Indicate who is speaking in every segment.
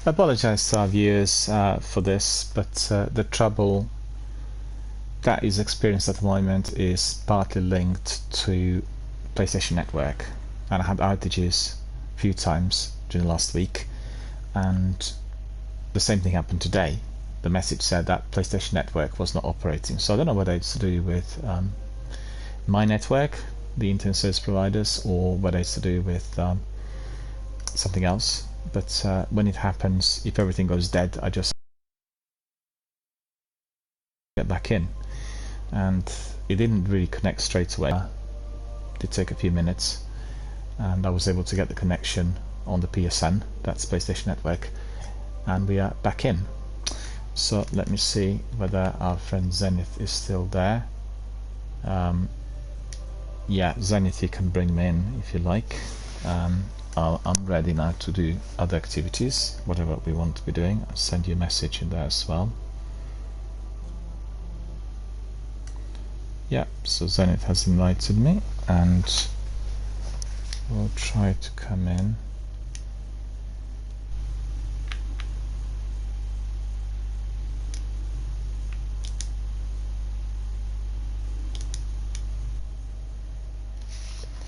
Speaker 1: apologize to our viewers for this, but the trouble that is experienced at the moment is partly linked to PlayStation Network, and I had outages a few times during the last week, and the same thing happened today. The message said that PlayStation Network was not operating, so I don't know whether it's to do with my network, the internet service providers, or whether it's to do with something else. But when it happens, if everything goes dead, I just get back in, and it didn't really connect straight away. It did take a few minutes, and I was able to get the connection on the PSN, that's PlayStation Network, and we are back in. So let me see whether our friend Zenith is still there. Yeah, Zenith, you can bring me in if you like. I'm ready now to do other activities, whatever we want to be doing. I'll send you a message in there as well. Yeah, so Zenith has invited me, and we'll try to come in.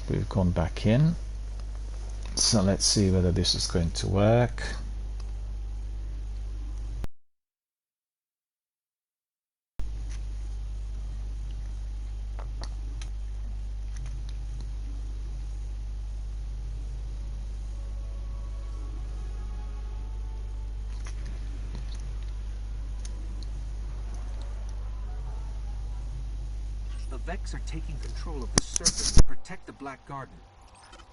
Speaker 1: We've gone back in, so let's see whether this is going to work.
Speaker 2: The Vex are taking control of the surface to protect the Black Garden.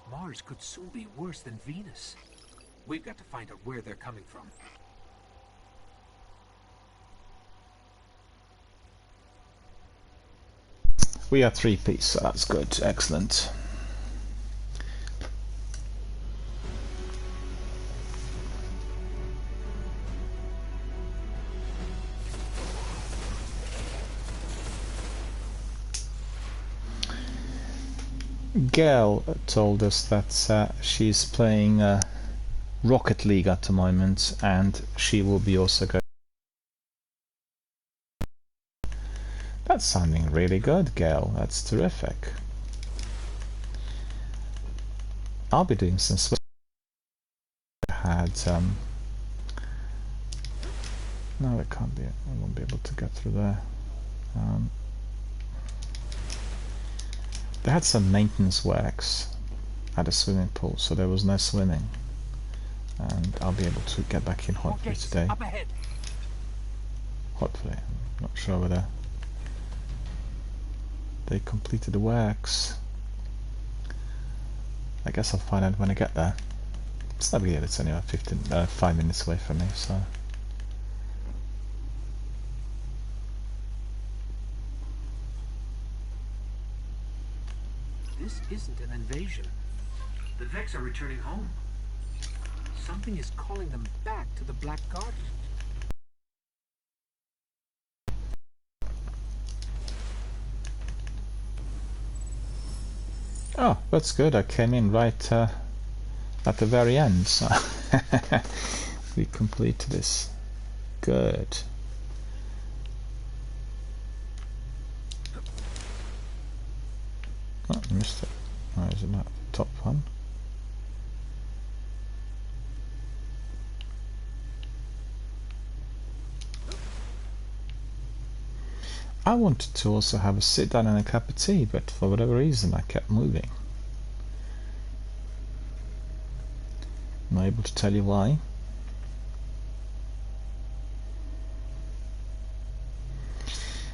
Speaker 2: Mars could soon be worse than Venus. We've got to find out where they're coming from.
Speaker 1: We are 3-piece, so that's good. Excellent. Gail told us that she's playing Rocket League at the moment, and she will be also going. That's sounding really good, Gail. That's terrific. I'll be doing some swimming. I had no, it can't be. I won't be able to get through there. They had some maintenance works at a swimming pool, so there was no swimming, and I'll be able to get back in hopefully today.
Speaker 2: Up ahead.
Speaker 1: Hopefully. I'm not sure whether they completed the works. I guess I'll find out when I get there. It's not weird, it's only about 5 minutes away from me, so.
Speaker 2: This isn't an invasion. The Vex are returning home. Something is calling them back to the Black Garden.
Speaker 1: Oh, that's good. I came in right at the very end, so we completed this. Good. Oh, I missed it. Oh, is it not the top one? I wanted to also have a sit down and a cup of tea, but for whatever reason I kept moving. I'm not able to tell you why.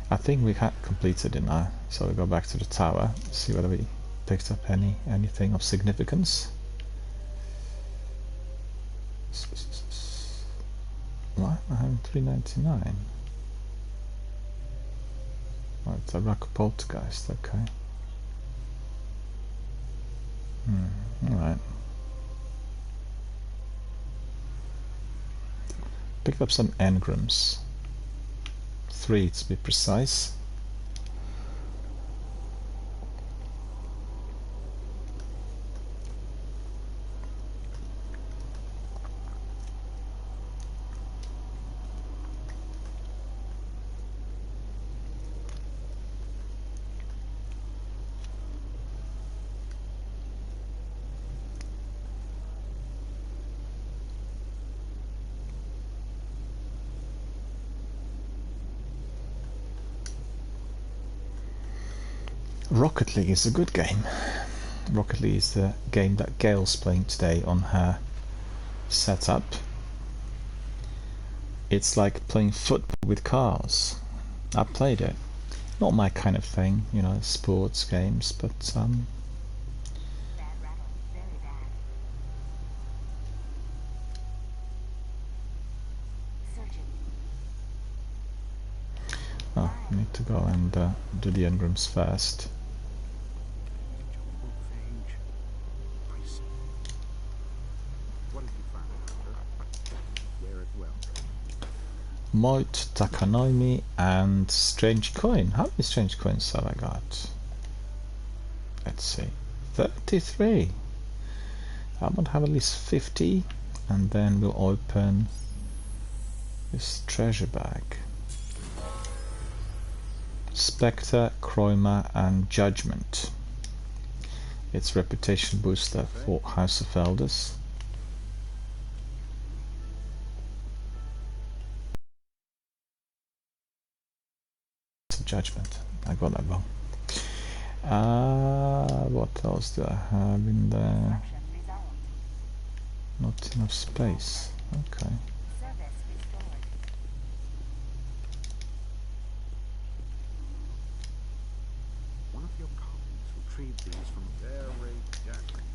Speaker 1: I think we had completed it now, so we go back to the tower, see whether we picked up anything of significance. What? I have 399. Oh, it's a rock poltergeist, okay. Alright. Picked up some engrams. 3 to be precise. Rocket League is a good game. Rocket League is the game that Gail's playing today on her setup. It's like playing football with cars. I played it. Not my kind of thing, you know, sports games, but oh, I need to go and do the engrams first. Moit, Takanomi, and Strange Coin. How many Strange Coins have I got? Let's see. 33. I would have at least 50, and then we'll open this treasure bag. Spectre, Chroma, and Judgment. It's reputation booster for House of Elders. Judgment. I got that wrong. What else do I have in there? Not enough space. Okay.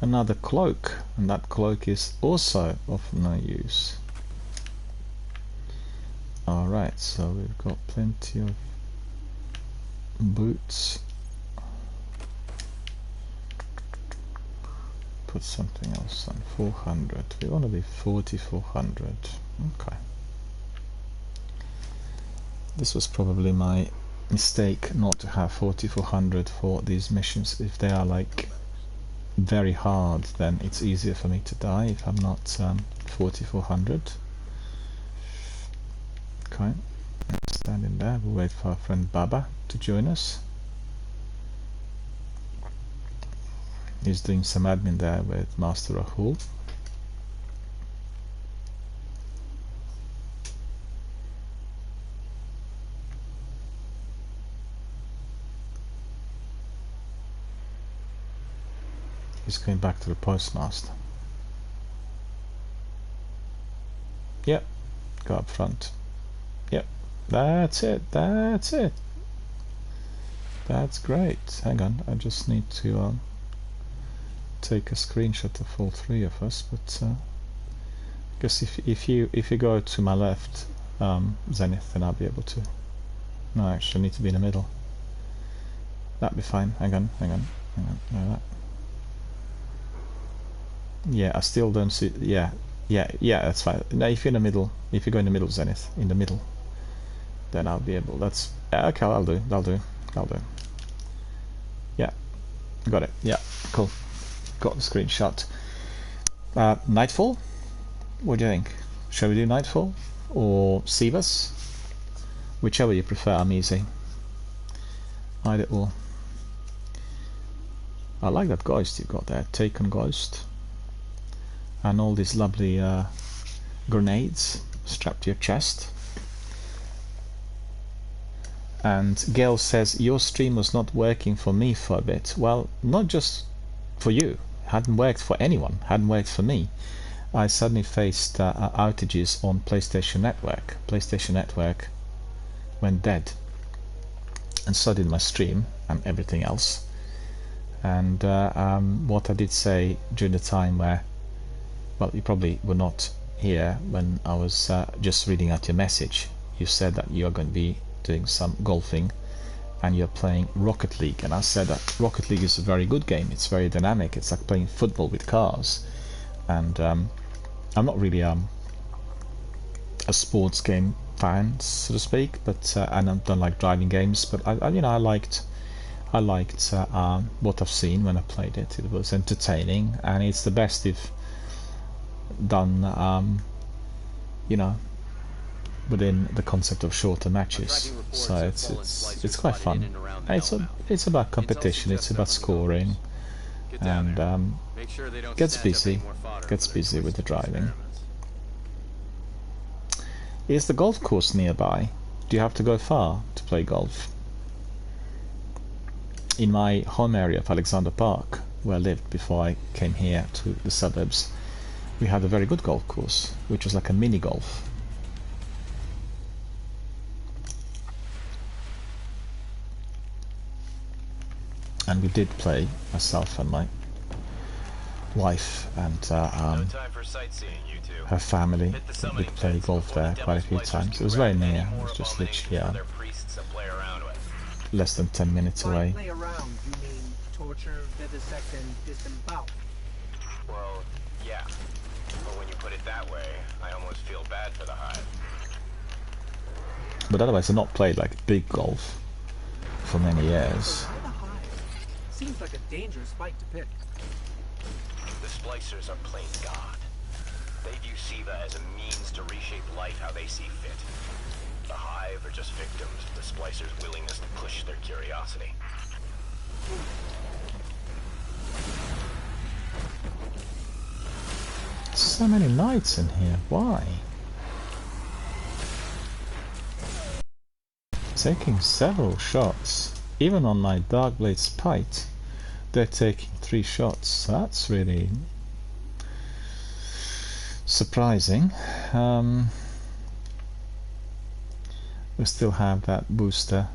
Speaker 1: Another cloak, and that cloak is also of no use. Alright, so we've got plenty of boots. Put something else on. 400. We want to be 4400. Okay. This was probably my mistake not to have 4400 for these missions. If they are like very hard, then it's easier for me to die if I'm not 4400. Okay. Standing there, we'll wait for our friend Baba to join us. He's doing some admin there with Master Rahul. He's going back to the postmaster. Yep, go up front. Yep, that's it, that's it. That's great. Hang on, I just need to take a screenshot of all three of us, but I guess if you go to my left, Zenith, then I'll be able to. No, I actually need to be in the middle. That'd be fine. Hang on. Like that. Yeah, I still don't see. Yeah, that's fine. Now, if you're in the middle, if you go in the middle, Zenith, in the middle, then I'll be able. That's okay. I'll do. Yeah, got it. Yeah, cool. Got the screenshot. Nightfall. What do you think? Shall we do Nightfall or Sivas? Whichever you prefer. I'm easy. Either or. I like that ghost you've got there. Taken ghost. And all these lovely grenades strapped to your chest. And Gail says your stream was not working for me for a bit. Well, not just for you. Hadn't worked for anyone. Hadn't worked for me. I suddenly faced outages on PlayStation Network. PlayStation Network went dead, and so did my stream and everything else. And what I did say during the time where, well, you probably were not here when I was just reading out your message. You said that you are going to be doing some golfing and you're playing Rocket League, and I said that Rocket League is a very good game. It's very dynamic. It's like playing football with cars. And I'm not really a sports game fan, so to speak, but and I don't like driving games, but I liked what I've seen when I played it. It was entertaining, and it's the best if done within the concept of shorter matches. So it's quite fun. It's about competition, it's about scoring, and gets busy with the driving. Is the golf course nearby? Do you have to go far to play golf? in my home area of Alexander Park, where I lived before I came here to the suburbs, we had a very good golf course, which was like a mini golf. And we did play, myself and my wife and her family, we'd play golf there quite a few times. It was very near, it was just literally less than 10 minutes away.
Speaker 2: Play around, you mean torture, vivisect, and disembowel?
Speaker 3: Well, yeah. But when you put it that way, I almost feel bad for the hive.
Speaker 1: But otherwise I've not played like big golf for many years.
Speaker 2: Why the hive? Seems like a dangerous fight to pick.
Speaker 3: The splicers are plain God. They view SIVA as a means to reshape life how they see fit. The hive are just victims of the splicers' willingness to push their curiosity.
Speaker 1: So many lights in here, why? Taking several shots, even on my Darkblade Spite, they're taking 3 shots, so that's really surprising. We still have that booster.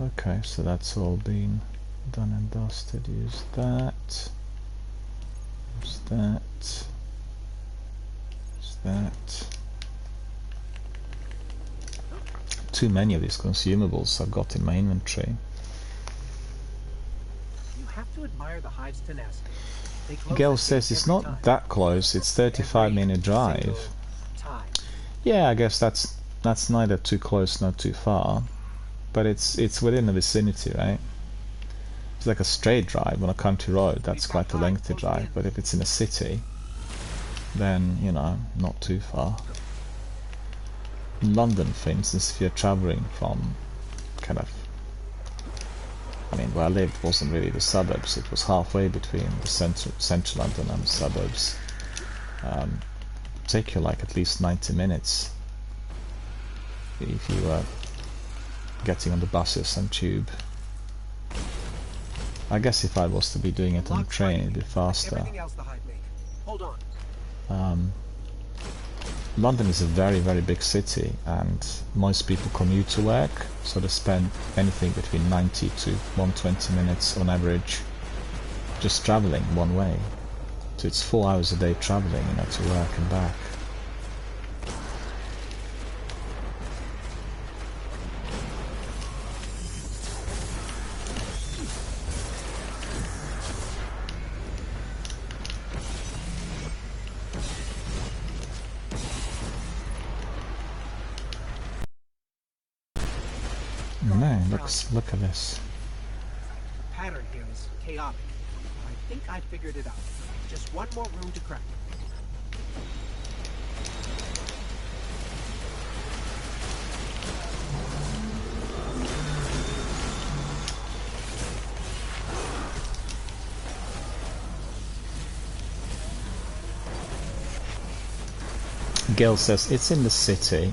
Speaker 1: Okay, so that's all been done and dusted. Use that. Use that. Use that. Too many of these consumables I've got in my inventory.
Speaker 2: You have to admire the hive's tenacity.
Speaker 1: Gale says it's not that close, it's 35-minute drive. Yeah, I guess that's neither too close nor too far, but it's within the vicinity, right? It's like a straight drive on a country road, that's quite a lengthy drive, but if it's in a city, then, you know, not too far. In London, for instance, if you're travelling from kind of, I mean, where I lived wasn't really the suburbs, it was halfway between the central London and the suburbs. Take you like at least 90 minutes if you were getting on the buses and tube. I guess if I was to be doing it on the train, it'd be faster. London is a very, very big city, and most people commute to work, so they spend anything between 90 to 120 minutes on average just travelling one way. So it's 4 hours a day travelling, you know, to work and back. No, look at this.
Speaker 2: The pattern here is chaotic. I think I figured it out. Just one more room to crack.
Speaker 1: Gil says it's in the city.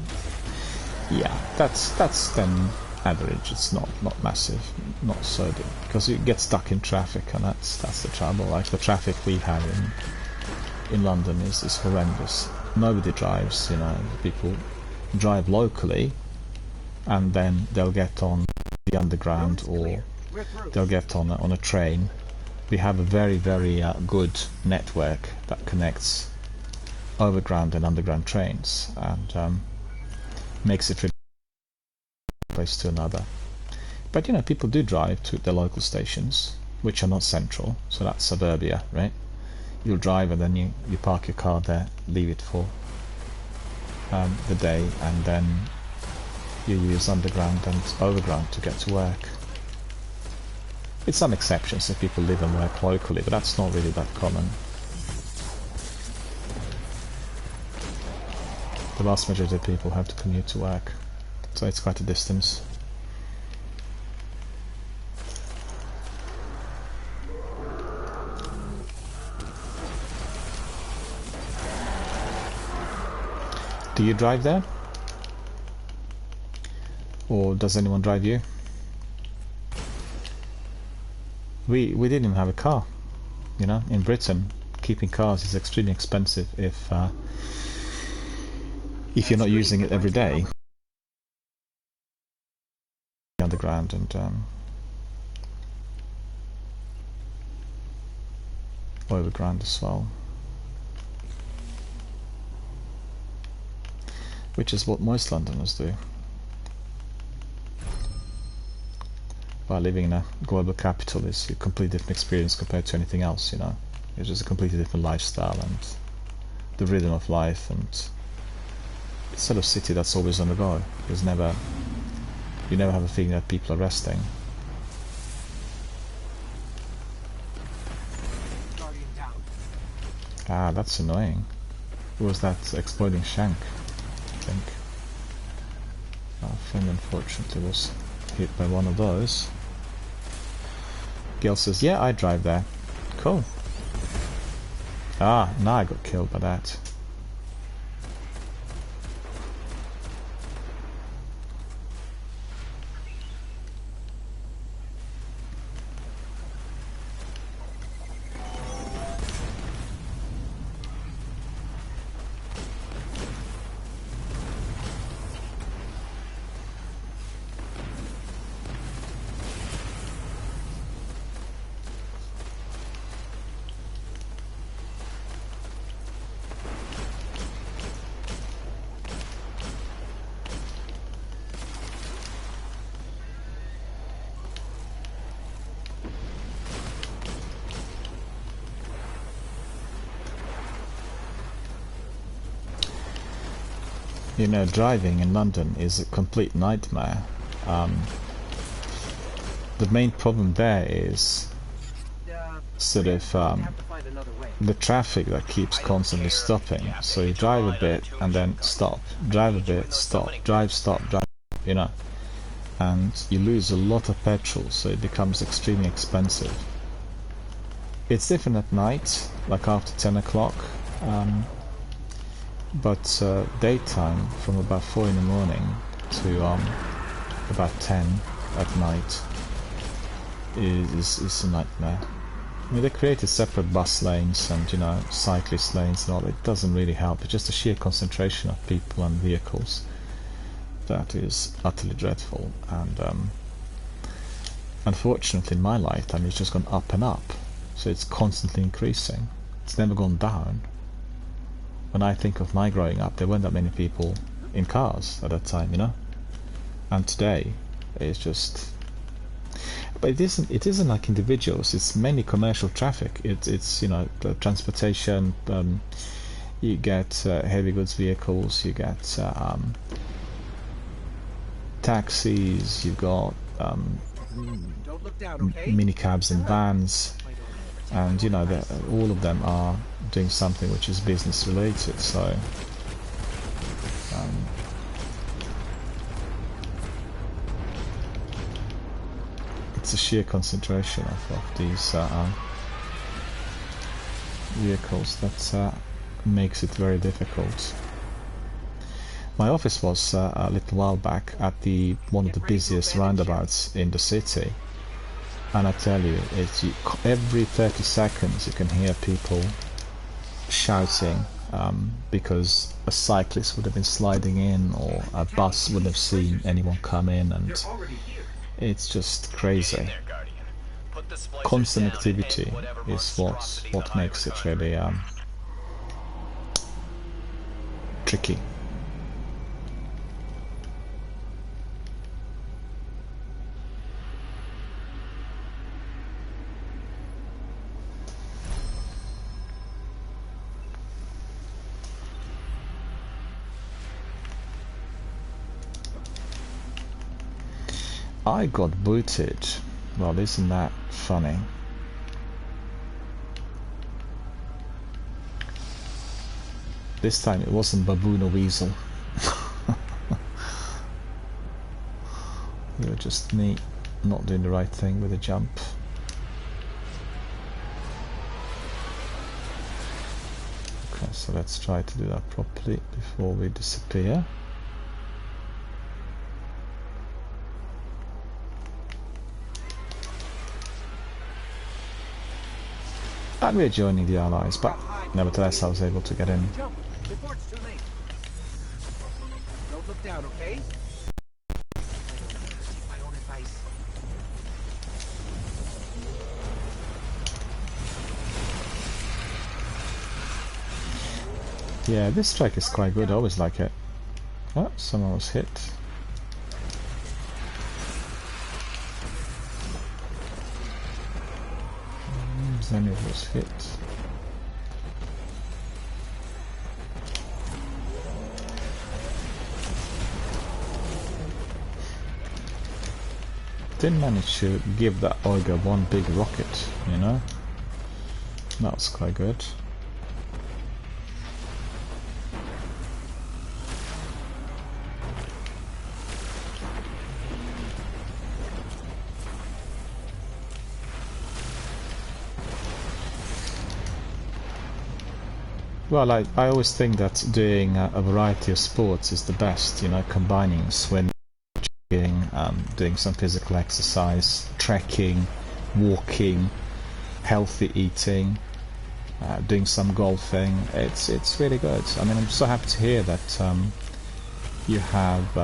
Speaker 1: Yeah, that's then average. It's not massive, not so big, because you get stuck in traffic, and that's the trouble. Like the traffic we have in London is horrendous. Nobody drives, you know. People drive locally, and then they'll get on the underground or they'll get on a train. We have a very good network that connects overground and underground trains, and makes it really place to another. But you know, people do drive to the local stations, which are not central, so that's suburbia, right? You'll drive and then you park your car there, leave it for the day, and then you use underground and overground to get to work. It's some exceptions if people live and work locally, but that's not really that common. The vast majority of people have to commute to work, so it's quite a distance. Do you drive there? Or does anyone drive you? We didn't even have a car. You know, in Britain, keeping cars is extremely expensive if you're not using it every day. Underground and overground as well, which is what most Londoners do. By living in a global capital is a completely different experience compared to anything else, you know. It's just a completely different lifestyle and the rhythm of life, and it's sort of city that's always on the go. You never have a feeling that people are resting. Ah, that's annoying. Who was that exploding shank? I think. Our friend unfortunately was hit by one of those. Gil says, yeah, I drive there. Cool. Ah, now I got killed by that. You know, driving in London is a complete nightmare. The main problem there is sort of the traffic that keeps constantly stopping. So you drive a bit and then stop, drive a bit, stop, drive, stop, drive, you know, and you lose a lot of petrol, so it becomes extremely expensive. It's different at night, like after 10 o'clock. But daytime, from about 4 in the morning to about 10 at night, is a nightmare. I mean, they created separate bus lanes and, you know, cyclist lanes and all. It doesn't really help. It's just a sheer concentration of people and vehicles that is utterly dreadful. And unfortunately, in my lifetime, it's just gone up and up. So it's constantly increasing. It's never gone down. When I think of my growing up, there weren't that many people in cars at that time, you know. And today, it's just. But it isn't like individuals. It's mainly commercial traffic. It's you know, the transportation. You get heavy goods vehicles. You get taxis. You got minicabs and vans. And you know, all of them are doing something which is business related. So it's a sheer concentration of these vehicles that makes it very difficult. My office was a little while back at one of the busiest roundabouts in the city. And I tell you, every 30 seconds you can hear people shouting because a cyclist would have been sliding in, or a bus would have seen anyone come in, and it's just crazy. Constant activity is what makes it really tricky. I got booted. Well, isn't that funny? This time it wasn't baboon or weasel. It was just me not doing the right thing with the jump. Okay, so let's try to do that properly before we disappear. And we're joining the Allies, but nevertheless I was able to get in.
Speaker 2: Jump before it's too late. Don't look down, okay? Take my own advice.
Speaker 1: Yeah, this strike is quite good, I always like it. Oh, someone was hit. Zenith was hit. Didn't manage to give that Olga one big rocket, you know? That was quite good. Well, I always think that doing a variety of sports is the best, you know, combining swimming, doing some physical exercise, trekking, walking, healthy eating, doing some golfing. It's really good. I mean, I'm so happy to hear that you have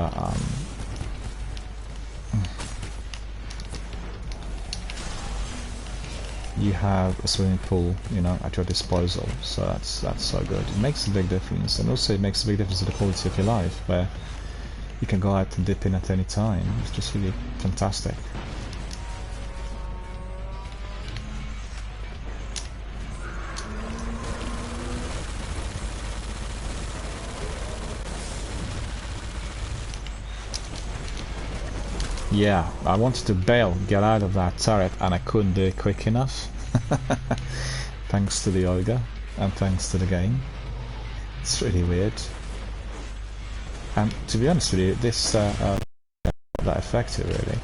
Speaker 1: a swimming pool, you know, at your disposal. So that's so good. It makes a big difference, and also it makes a big difference to the quality of your life, where you can go out and dip in at any time. It's just really fantastic. Yeah, I wanted to bail, get out of that turret, and I couldn't do it quick enough. Thanks to the Olga, and thanks to the game. It's really weird. And to be honest with you, this that effective really.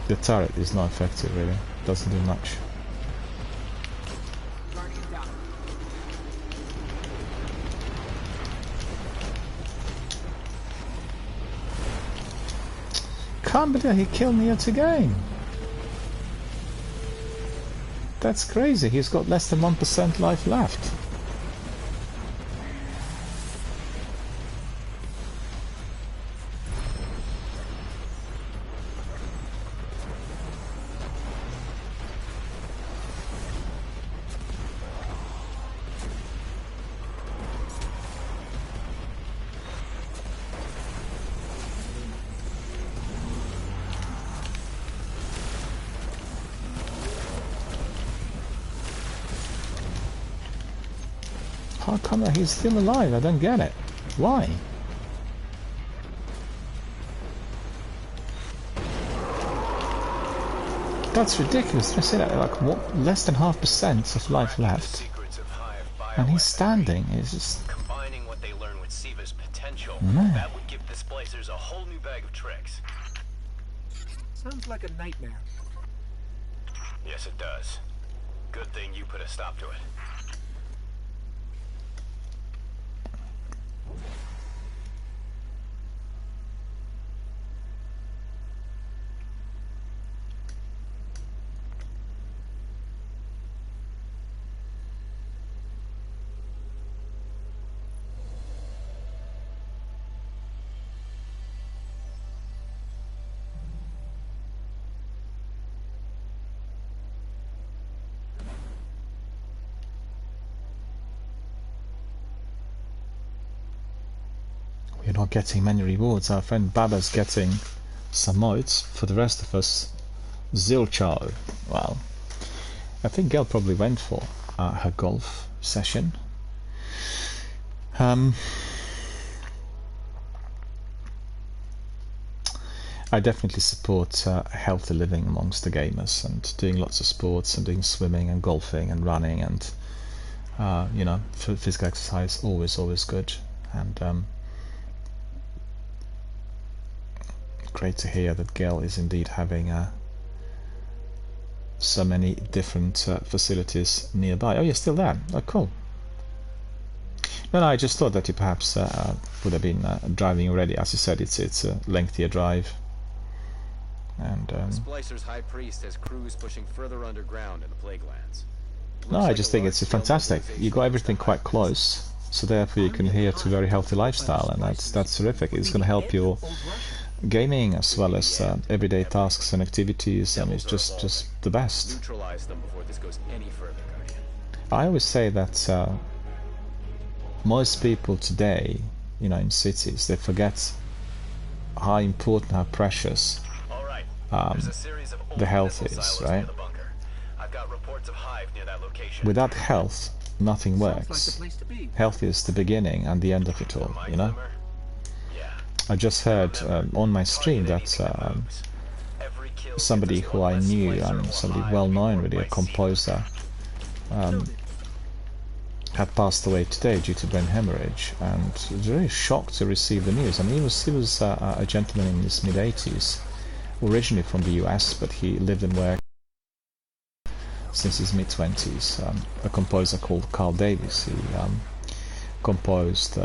Speaker 1: The turret is not effective really. Doesn't do much. Can't believe he killed me yet again. That's crazy. He's got less than 1% life left. How come he's still alive? I don't get it. Why? That's ridiculous. I say that like what, less than 0.5% of life left, and he's standing. It's just
Speaker 3: combining what they learn with Siva's potential.
Speaker 1: Man.
Speaker 3: That would give displacers a whole new bag of tricks.
Speaker 2: Sounds like a nightmare.
Speaker 3: Yes, it does. Good thing you put a stop to it.
Speaker 1: we're not getting many rewards. Our friend Baba's getting some mods. For the rest of us, zilcho. Well, I think Gail probably went for her golf session. I definitely support healthy living amongst the gamers, and doing lots of sports and doing swimming and golfing and running and you know, physical exercise, always good. And great to hear that Gail is indeed having so many different facilities nearby. Oh, you're still there. Oh, cool. No, no, I just thought that you perhaps would have been driving already. As you said, it's a lengthier drive. And
Speaker 4: Splicer's High Priest has crews pushing further underground in the Plague Lands.
Speaker 1: no, I just think it's fantastic. You got everything quite close, so therefore you can adhere to a very healthy lifestyle, and that's terrific. It's going to help your gaming as well as everyday tasks and activities, and it's just the best.
Speaker 4: Neutralize them before this goes any further, Guardian.
Speaker 1: I always say that most people today, you know, in cities, they forget how important, how precious the health is, right? Without health, nothing works. Health is the beginning and the end of it all, you know? I just heard on my stream that somebody who I knew, and somebody well known, really, a composer, had passed away today due to brain hemorrhage, and I was very shocked to receive the news. I mean, he was a gentleman in his mid-80s, originally from the US, but he lived and worked since his mid-20s. A composer called Carl Davis. He composed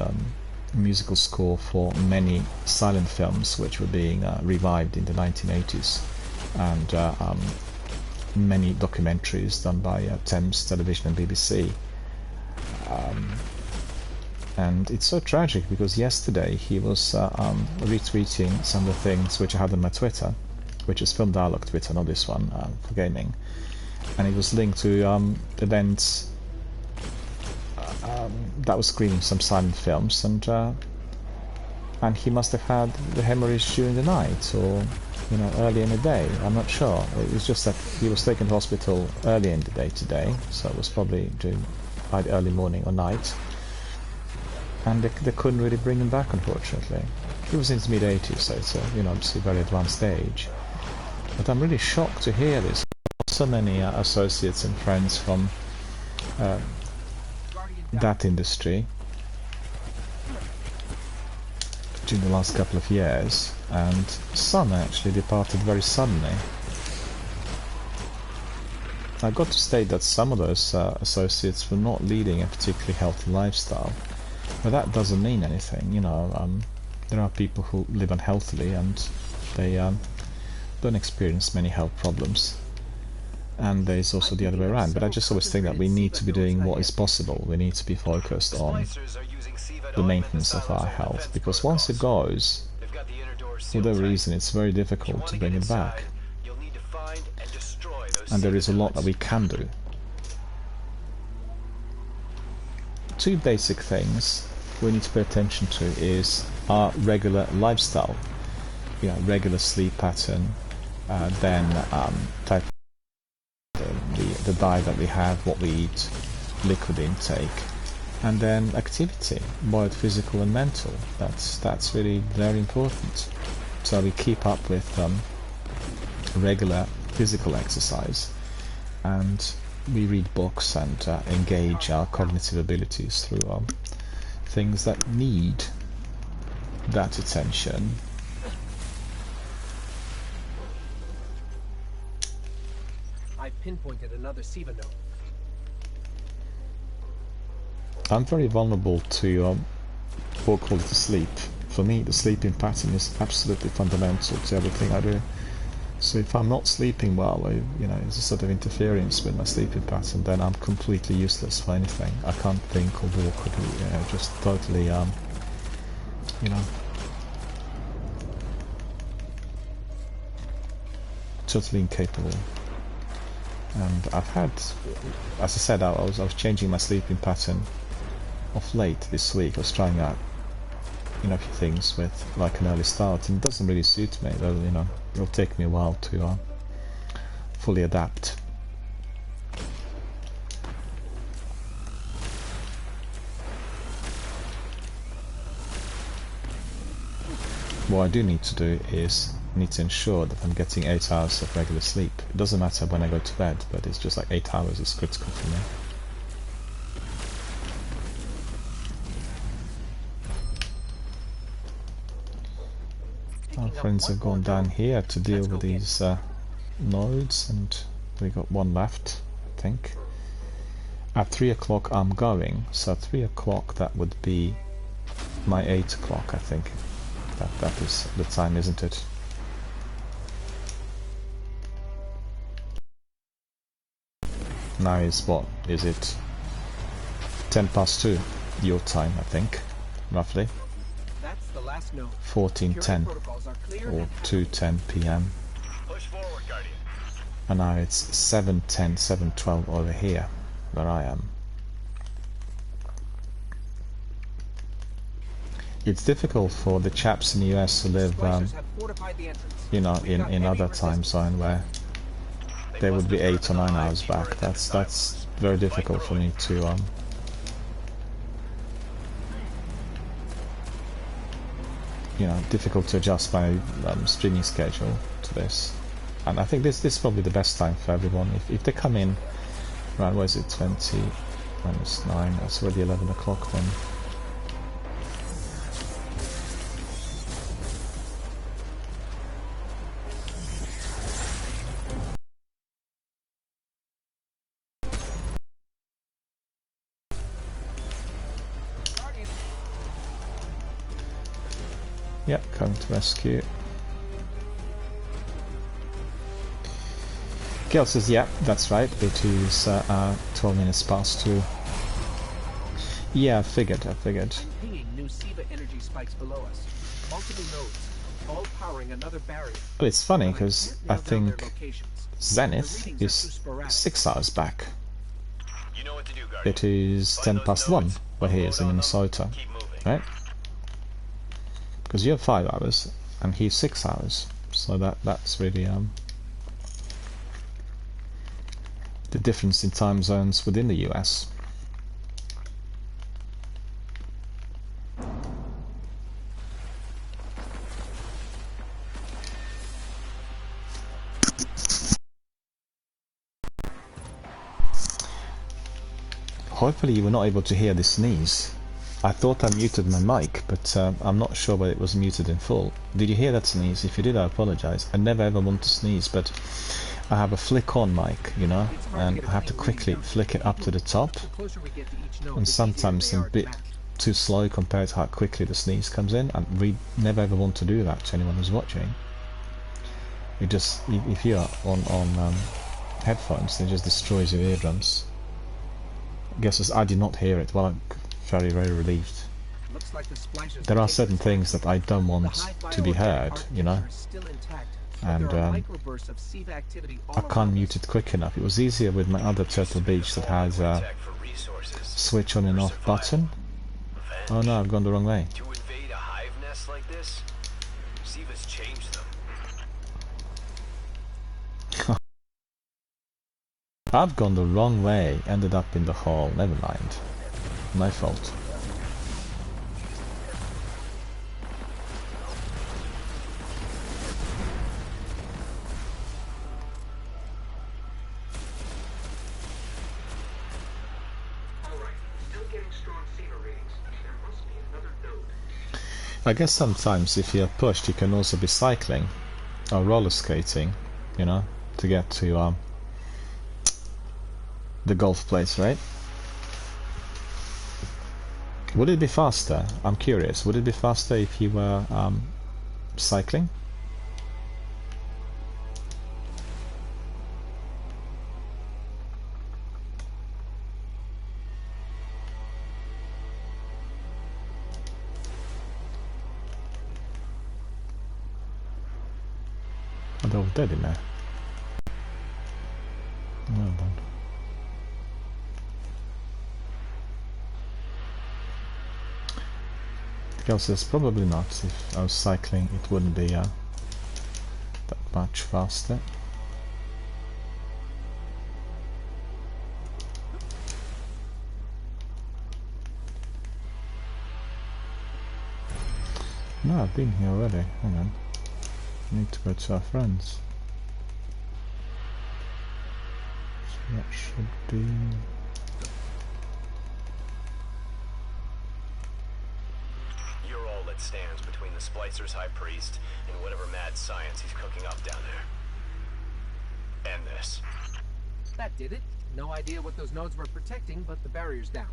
Speaker 1: musical score for many silent films which were being revived in the 1980s, and many documentaries done by Thames Television and BBC. And it's so tragic because yesterday he was retweeting some of the things which I had on my Twitter, which is Film Dialogue Twitter, not this one, for gaming, and it was linked to events that was screening some silent films, and he must have had the hemorrhage during the night, or you know, early in the day. I'm not sure. It was just that he was taken to hospital early in the day today, so it was probably during either early morning or night, and they couldn't really bring him back, unfortunately. He was in his mid-80s, so it's a, you know, obviously a very advanced age. But I'm really shocked to hear this. So many associates and friends from that industry during the last couple of years, and some actually departed very suddenly. I got to state that some of those associates were not leading a particularly healthy lifestyle, but that doesn't mean anything, you know. There are people who live unhealthily and they don't experience many health problems, and there's also the other way around. But I just always think that we need to be doing what is possible. We need to be focused on the maintenance of our health, because once it goes, for whatever reason, it's very difficult to bring it back. And there is a lot that we can do. Two basic things we need to pay attention to is our regular lifestyle, you know, regular sleep pattern, then type the diet that we have, what we eat, liquid intake, and then activity, both physical and mental. That's really very important. So we keep up with regular physical exercise, and we read books and engage our cognitive abilities through things that need that attention.
Speaker 2: I pinpointed another SIVA node.
Speaker 1: I'm very vulnerable to poor quality sleep. For me, the sleeping pattern is absolutely fundamental to everything I do. So if I'm not sleeping well, you know, it's a sort of interference with my sleeping pattern, then I'm completely useless for anything. I can't think or walk or do, you know, just totally, you know, totally incapable. And I've had, as I said, I was changing my sleeping pattern of late this week. I was trying out, you know, a few things with like an early start, and it doesn't really suit me. You know, it'll take me a while to fully adapt. What I do need to do is need to ensure that I'm getting 8 hours of regular sleep. It doesn't matter when I go to bed, but it's just like 8 hours is critical for me. Our friends have gone down here to deal with these nodes, and we got one left, I think. At 3 o'clock I'm going, so 3 o'clock that would be my 8 o'clock, I think. That is the time, isn't it? Now is what? Is it 10 past 2 your time, I think, roughly.
Speaker 2: That's the last note.
Speaker 1: 14:10 or 2:10 p.m.
Speaker 3: Push forward, Guardian.
Speaker 1: And now it's 7:10, 7:12 over here, where I am. It's difficult for the chaps in the US who live, you know, in other time zone where they would be 8 or 9 hours back. That's very difficult for me to you know, difficult to adjust my streaming schedule to this. And I think this is probably the best time for everyone. If they come in around, what is it, 20 minus 9, that's already 11 o'clock then. Yep, coming to rescue. Gail says, yeah, that's right, it is 12 minutes past 2. Yeah, I figured.
Speaker 2: I'm pinging new SIVA energy spikes below us. Multiple nodes, all powering another barrier.
Speaker 1: Well, it's funny, because I
Speaker 2: can't nail down their
Speaker 1: think
Speaker 2: locations.
Speaker 1: Zenith
Speaker 2: The readings are
Speaker 1: is
Speaker 2: too sporadic.
Speaker 1: 6 hours back.
Speaker 3: You know what to do, Guardian.
Speaker 1: It is
Speaker 3: Find
Speaker 1: 10
Speaker 3: those
Speaker 1: past 1
Speaker 3: nodes,
Speaker 1: where he is in
Speaker 3: unload on them,
Speaker 1: Minnesota,
Speaker 3: keep moving.
Speaker 1: right? Because you have 5 hours and he's 6 hours, so that's really the difference in time zones within the US. Hopefully you were not able to hear the sneeze. I thought I muted my mic, but I'm not sure whether it was muted in full. Did you hear that sneeze? If you did, I apologize. I never ever want to sneeze, but I have a flick-on mic, you know, and I have to quickly flick it up to the top,
Speaker 2: The closer we get to each node,
Speaker 1: and
Speaker 2: the
Speaker 1: sometimes
Speaker 2: easier
Speaker 1: a
Speaker 2: they are to
Speaker 1: bit
Speaker 2: map.
Speaker 1: too slow compared to how quickly the sneeze comes in, and we never ever want to do that to anyone who's watching. It just, if you're on headphones, it just destroys your eardrums. I guess I did not hear it. Well, I'm very, very relieved.
Speaker 2: Looks like the splicers
Speaker 1: There are
Speaker 2: have
Speaker 1: certain
Speaker 2: taken
Speaker 1: things that I don't
Speaker 2: the
Speaker 1: want
Speaker 2: high
Speaker 1: to be
Speaker 2: bioorganic
Speaker 1: heard, you know,
Speaker 2: architecture is still intact, but
Speaker 1: and
Speaker 2: there are microbursts of SIVA activity all
Speaker 1: I can't
Speaker 2: around
Speaker 1: mute
Speaker 2: us.
Speaker 1: it quick enough. It was easier with my other Turtle Beach that has a
Speaker 3: Protect for resources.
Speaker 1: switch on and off button.
Speaker 3: Revenge.
Speaker 1: Oh no, I've gone the wrong way.
Speaker 3: To invade a hive nest like this, SIVA's changed them.
Speaker 1: I've gone the wrong way, ended up in the hall. Never mind. My fault.
Speaker 2: Alright, still getting strong SIVA readings. There must be another node.
Speaker 1: I guess sometimes if you're pushed, you can also be cycling or roller skating, you know, to get to the golf place, right? Would it be faster? I'm curious. Would it be faster if you were cycling? Oh, they're all dead in there. Well done. The girl says probably not. If I was cycling, it wouldn't be that much faster. No, I've been here already. Hang on. I need to go to our friends. So that should be...
Speaker 3: You're all that stands between the Splicer's High Priest and whatever mad science he's cooking up down there. And this.
Speaker 2: That did it. No idea what those nodes were protecting, but the barrier's down.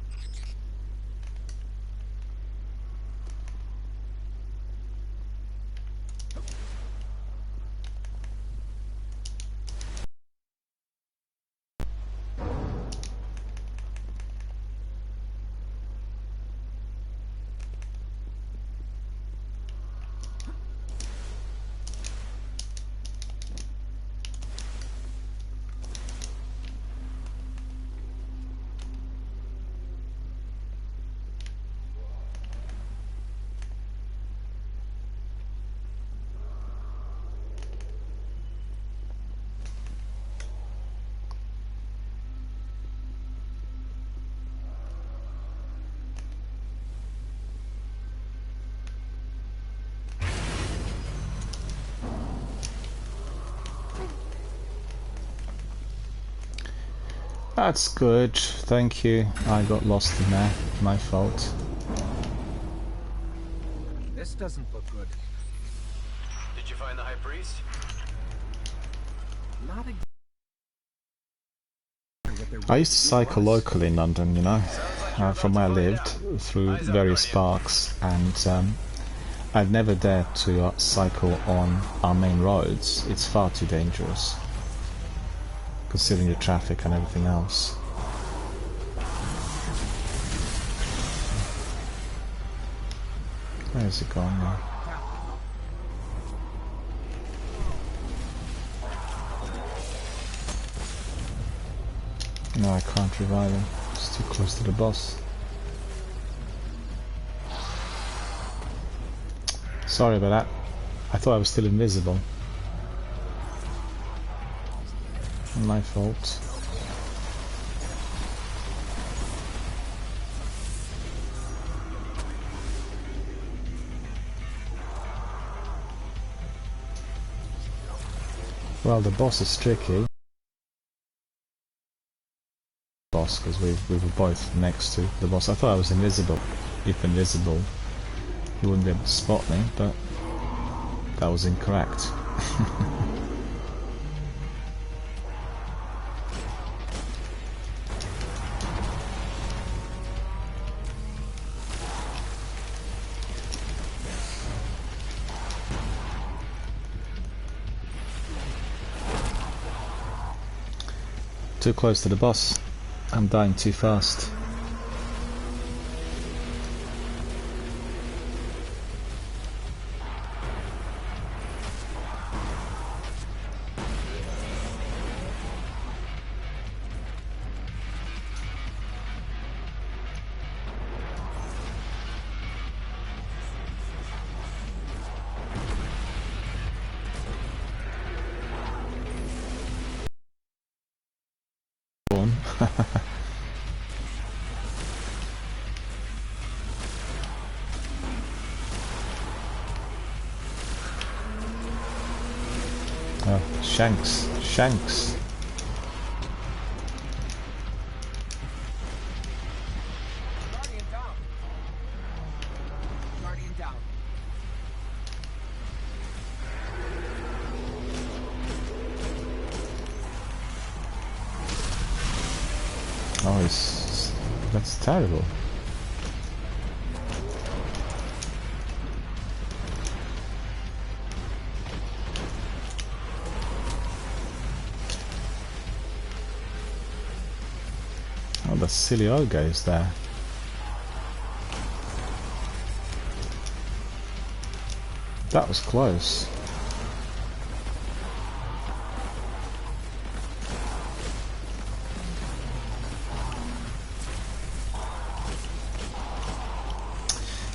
Speaker 1: That's good, thank you. I got lost in there, my fault.
Speaker 2: This doesn't look good.
Speaker 3: Did you find the High Priest?
Speaker 2: Not exactly.
Speaker 1: I used to cycle locally in London, you know, from where I lived, through various parks, and I'd never dared to cycle on our main roads. It's far too dangerous, considering the traffic and everything else. Where is it gone now? No, I can't revive him. It's too close to the boss. Sorry about that. I thought I was still invisible. My fault. Well, the boss is tricky. Boss, because we were both next to the boss. I thought I was invisible. If invisible, you wouldn't be able to spot me, but that was incorrect. Too close to the boss. I'm dying too fast. Oh, Shanks. Shanks.
Speaker 2: Guardian down. Guardian down.
Speaker 1: Oh, that's terrible. Oh, the silly ogre is there. That was close.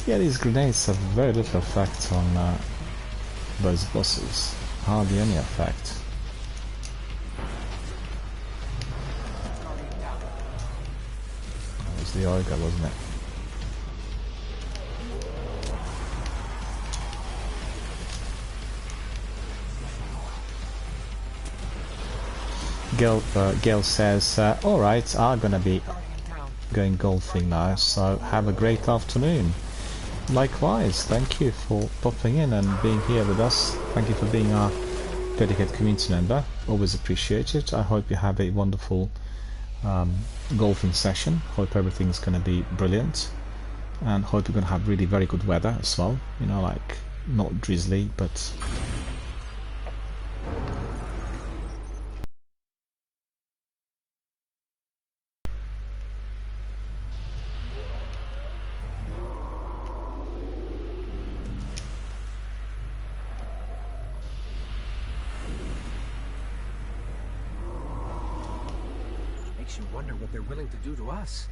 Speaker 1: Yeah, these grenades have very little effect on those bosses. Hardly any effect. That was the ogre, wasn't it? Gail says, alright, I'm gonna be going golfing now, so have a great afternoon. Likewise, thank you for popping in and being here with us. Thank you for being our dedicated community member. Always appreciate it. I hope you have a wonderful golfing session. Hope everything's going to be brilliant, and hope you're going to have really very good weather as well. You know, like not drizzly, but
Speaker 2: Makes you wonder what they're willing to do to us.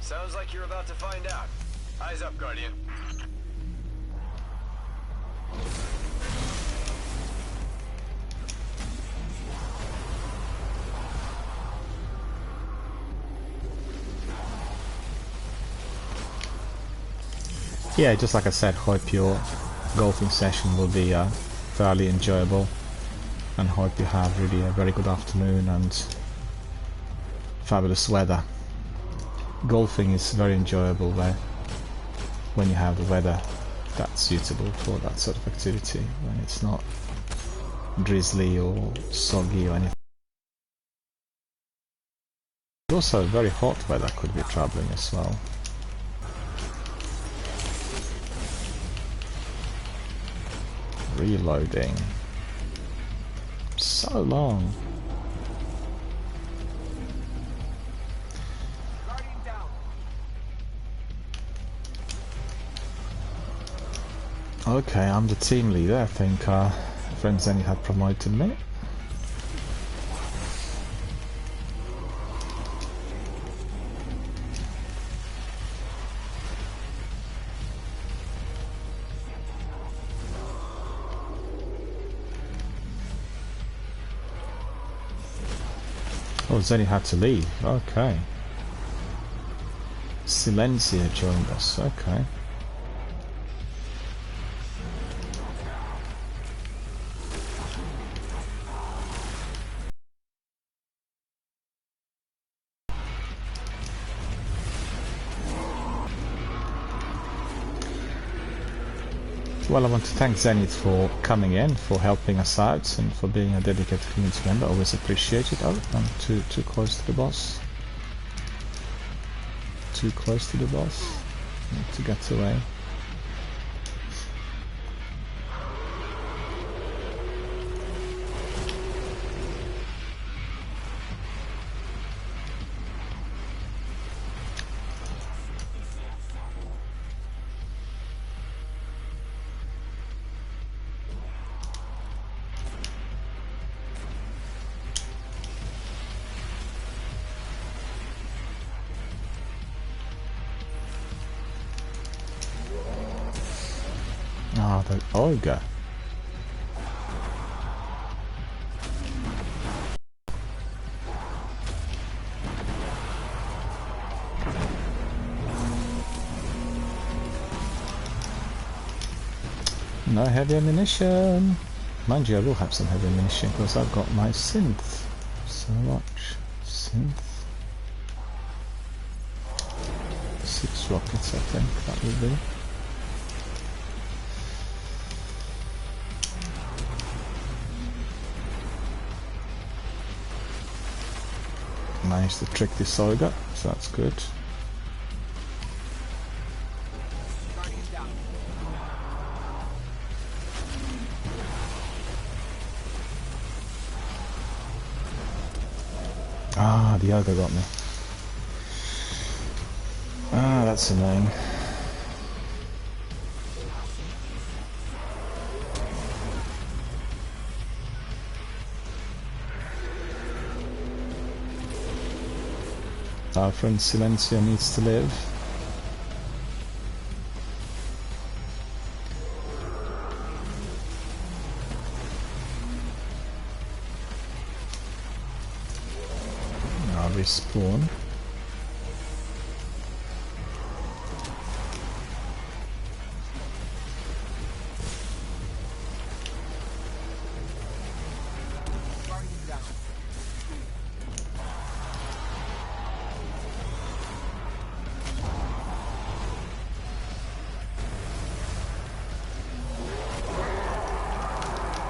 Speaker 3: Sounds like you're about to find out. Eyes up, Guardian.
Speaker 1: yeah, just like I said, hope your golfing session will be fairly enjoyable, and hope you have really a very good afternoon and fabulous weather. Golfing is very enjoyable when you have the weather that's suitable for that sort of activity, when it's not drizzly or soggy or anything. Also, very hot weather could be troubling as well. Reloading. So long. Okay, I'm the team leader. I think friend Zenny had promoted me. Oh, Zenny had to leave. Okay. Silencia joined us. Okay. Well, I want to thank Zenith for coming in, for helping us out, and for being a dedicated community member. Always appreciate it. Oh, I'm too close to the boss. Too close to the boss. Need to get away. Ah, the ogre. No heavy ammunition. Mind you, I will have some heavy ammunition because I've got my synth. So much synth. 6 rockets, I think that will be. Managed to trick this ogre, so that's good. Ah, the ogre got me. Ah, that's annoying. Our friend Silencio needs to live. Now respawn.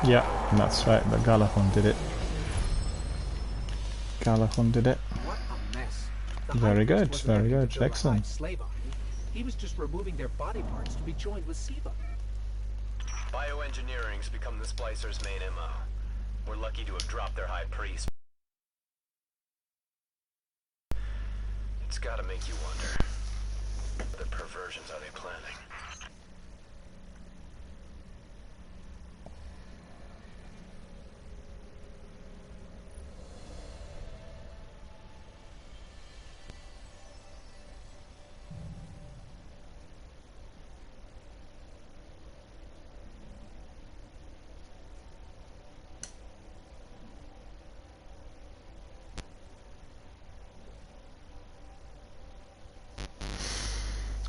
Speaker 1: Yeah, that's right, the Galahorn did it. Galahorn did it.
Speaker 2: The
Speaker 1: Very
Speaker 2: High Priest
Speaker 1: good,
Speaker 2: wasn't
Speaker 1: very
Speaker 2: looking to
Speaker 1: good,
Speaker 2: build a
Speaker 1: excellent.
Speaker 2: hive slave army. He was just removing their body parts to be joined with Siva.
Speaker 3: Bioengineering's become the Splicers' main MO. We're lucky to have dropped their High Priest. It's gotta make you wonder. What perversions are they planning?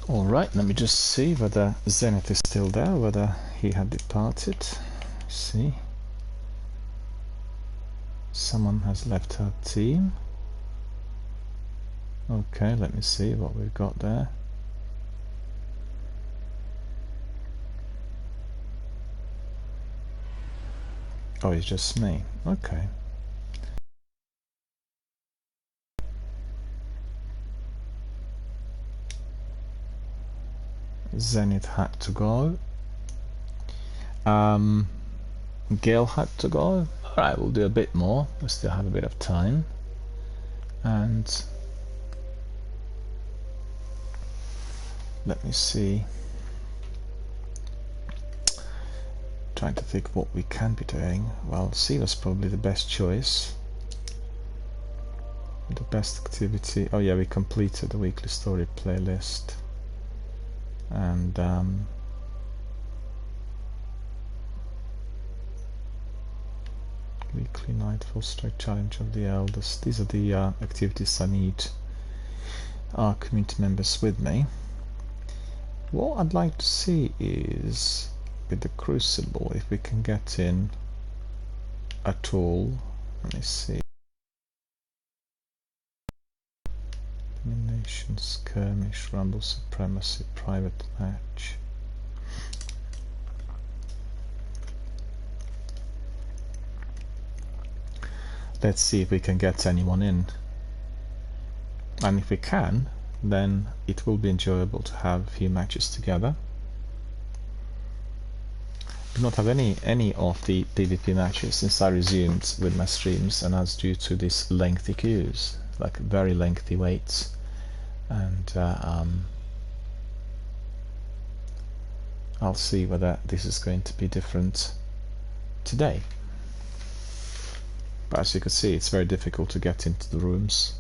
Speaker 1: Alright, let me just see whether Zenith is still there, whether he had departed. See. Someone has left our team. Okay, let me see what we've got there. Oh, it's just me. Okay. Zenith had to go. Gale had to go. Alright, we'll do a bit more. We still have a bit of time. And let me see. Trying to think what we can be doing. Well, Siva's probably the best choice. The best activity. Oh yeah, we completed the weekly story playlist. And weekly Nightfall Strike Challenge of the Elders. These are the activities I need our community members with me. What I'd like to see is with the Crucible, if we can get in a tool. Let me see. Domination, Skirmish, Rumble Supremacy, Private Match. Let's see if we can get anyone in. And if we can, then it will be enjoyable to have a few matches together. I do not have any of the PvP matches since I resumed with my streams, and that's due to these lengthy queues, like very lengthy waits. And I'll see whether this is going to be different today. But as you can see, it's very difficult to get into the rooms.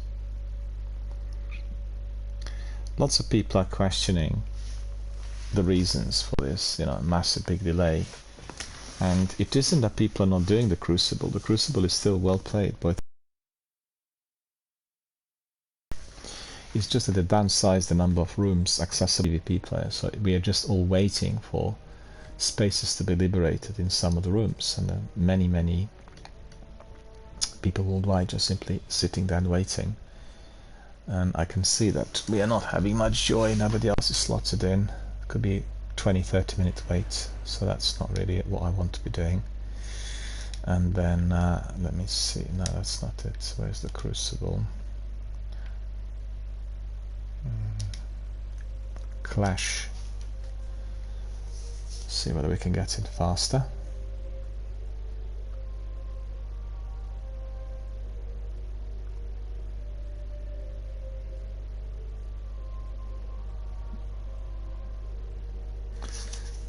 Speaker 1: Lots of people are questioning the reasons for this, you know, massive big delay. And it isn't that people are not doing the Crucible. The Crucible is still well played, but it's just that they downsized the number of rooms accessible to PvP players. So we are just all waiting for spaces to be liberated in some of the rooms, and many people worldwide just simply sitting there and waiting. And I can see that we are not having much joy. Nobody else is slotted in. It could be 20-30 minute wait, so that's not really what I want to be doing. And then let me see. No, that's not it. Where's the Crucible? Clash. See whether we can get in faster.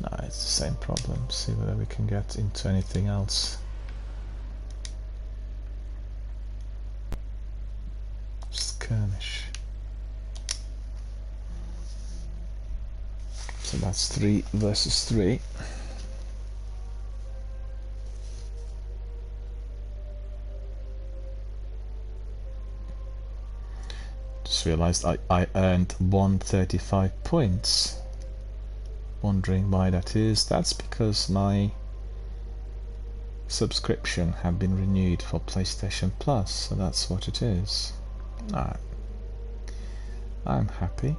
Speaker 1: No, it's the same problem. See whether we can get into anything else. Skirmish. So that's 3 versus 3. Just realized I earned 135 points. Wondering why that is. That's because my subscription had been renewed for PlayStation Plus, so that's what it is. Alright. I'm happy.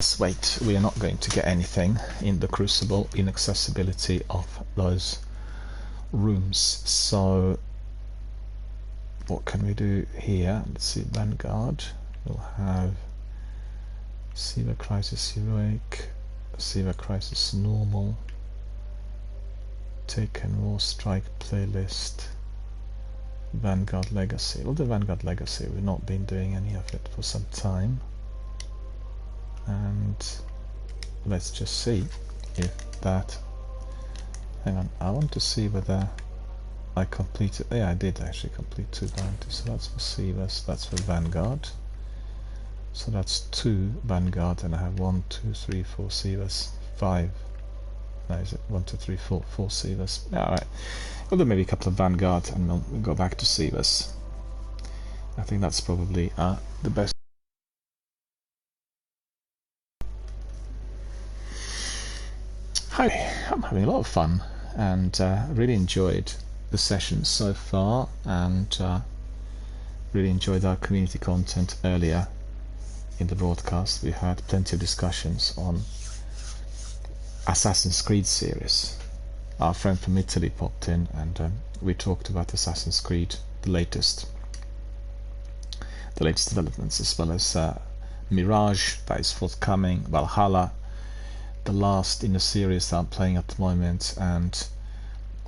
Speaker 1: let's wait. We are not going to get anything in the Crucible inaccessibility of those rooms. So what can we do here? Let's see, Vanguard. We'll have Siva Crisis Heroic, Siva Crisis Normal, Taken War Strike playlist, Vanguard Legacy. Well, the Vanguard Legacy, we've not been doing any of it for some time. And let's just see if that... Hang on, I want to see whether I completed... Yeah, I did actually complete 2 bounties. So that's for Sivas, that's for Vanguard. So that's 2 Vanguard, and I have 1, 2, 3, 4 Sivas, 5. No, is it 1, 2, 3, 4? 4 Sivas. Yeah, alright. We'll do maybe a couple of Vanguard and we'll go back to Sivas. I think that's probably the best. Hi, I'm having a lot of fun and really enjoyed the sessions so far, and really enjoyed our community content earlier in the broadcast. We had plenty of discussions on Assassin's Creed series. Our friend from Italy popped in and we talked about Assassin's Creed, the latest developments, as well as Mirage, that is forthcoming, Valhalla, the last in the series that I'm playing at the moment, and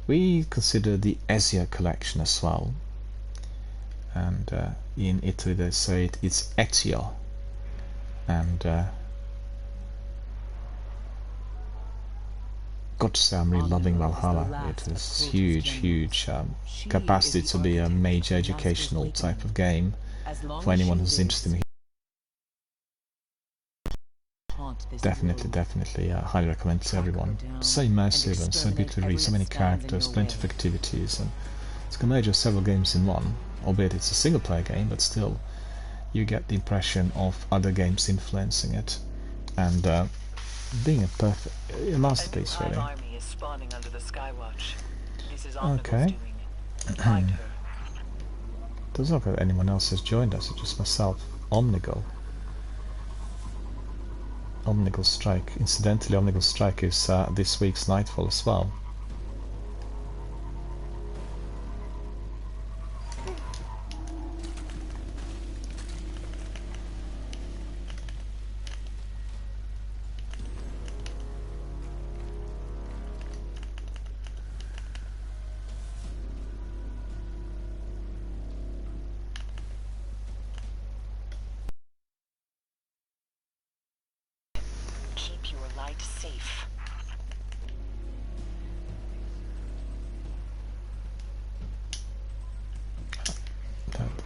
Speaker 1: we consider the Ezio collection as well. And in Italy they say it's Ezio, and got to say I'm really loving Valhalla. It is huge capacity to be a major educational type of game for anyone who's interested in. Definitely highly recommend to everyone. So immersive and so beautifully read, so many characters, plenty of activities, and it's a merge of several games in one, albeit it's a single player game, but still you get the impression of other games influencing it, and being a masterpiece really. Okay. Doesn't look like anyone else has joined us, it's just myself. Omnigul Strike. Incidentally, Omnigul Strike is this week's Nightfall as well.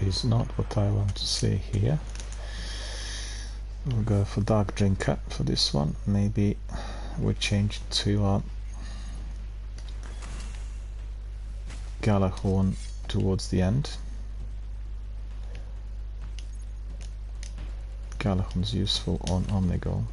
Speaker 1: Is not what I want to see here. We'll go for Dark Drinker for this one. Maybe we change it to Galahorn towards the end. Galahorn's useful on Omnigul.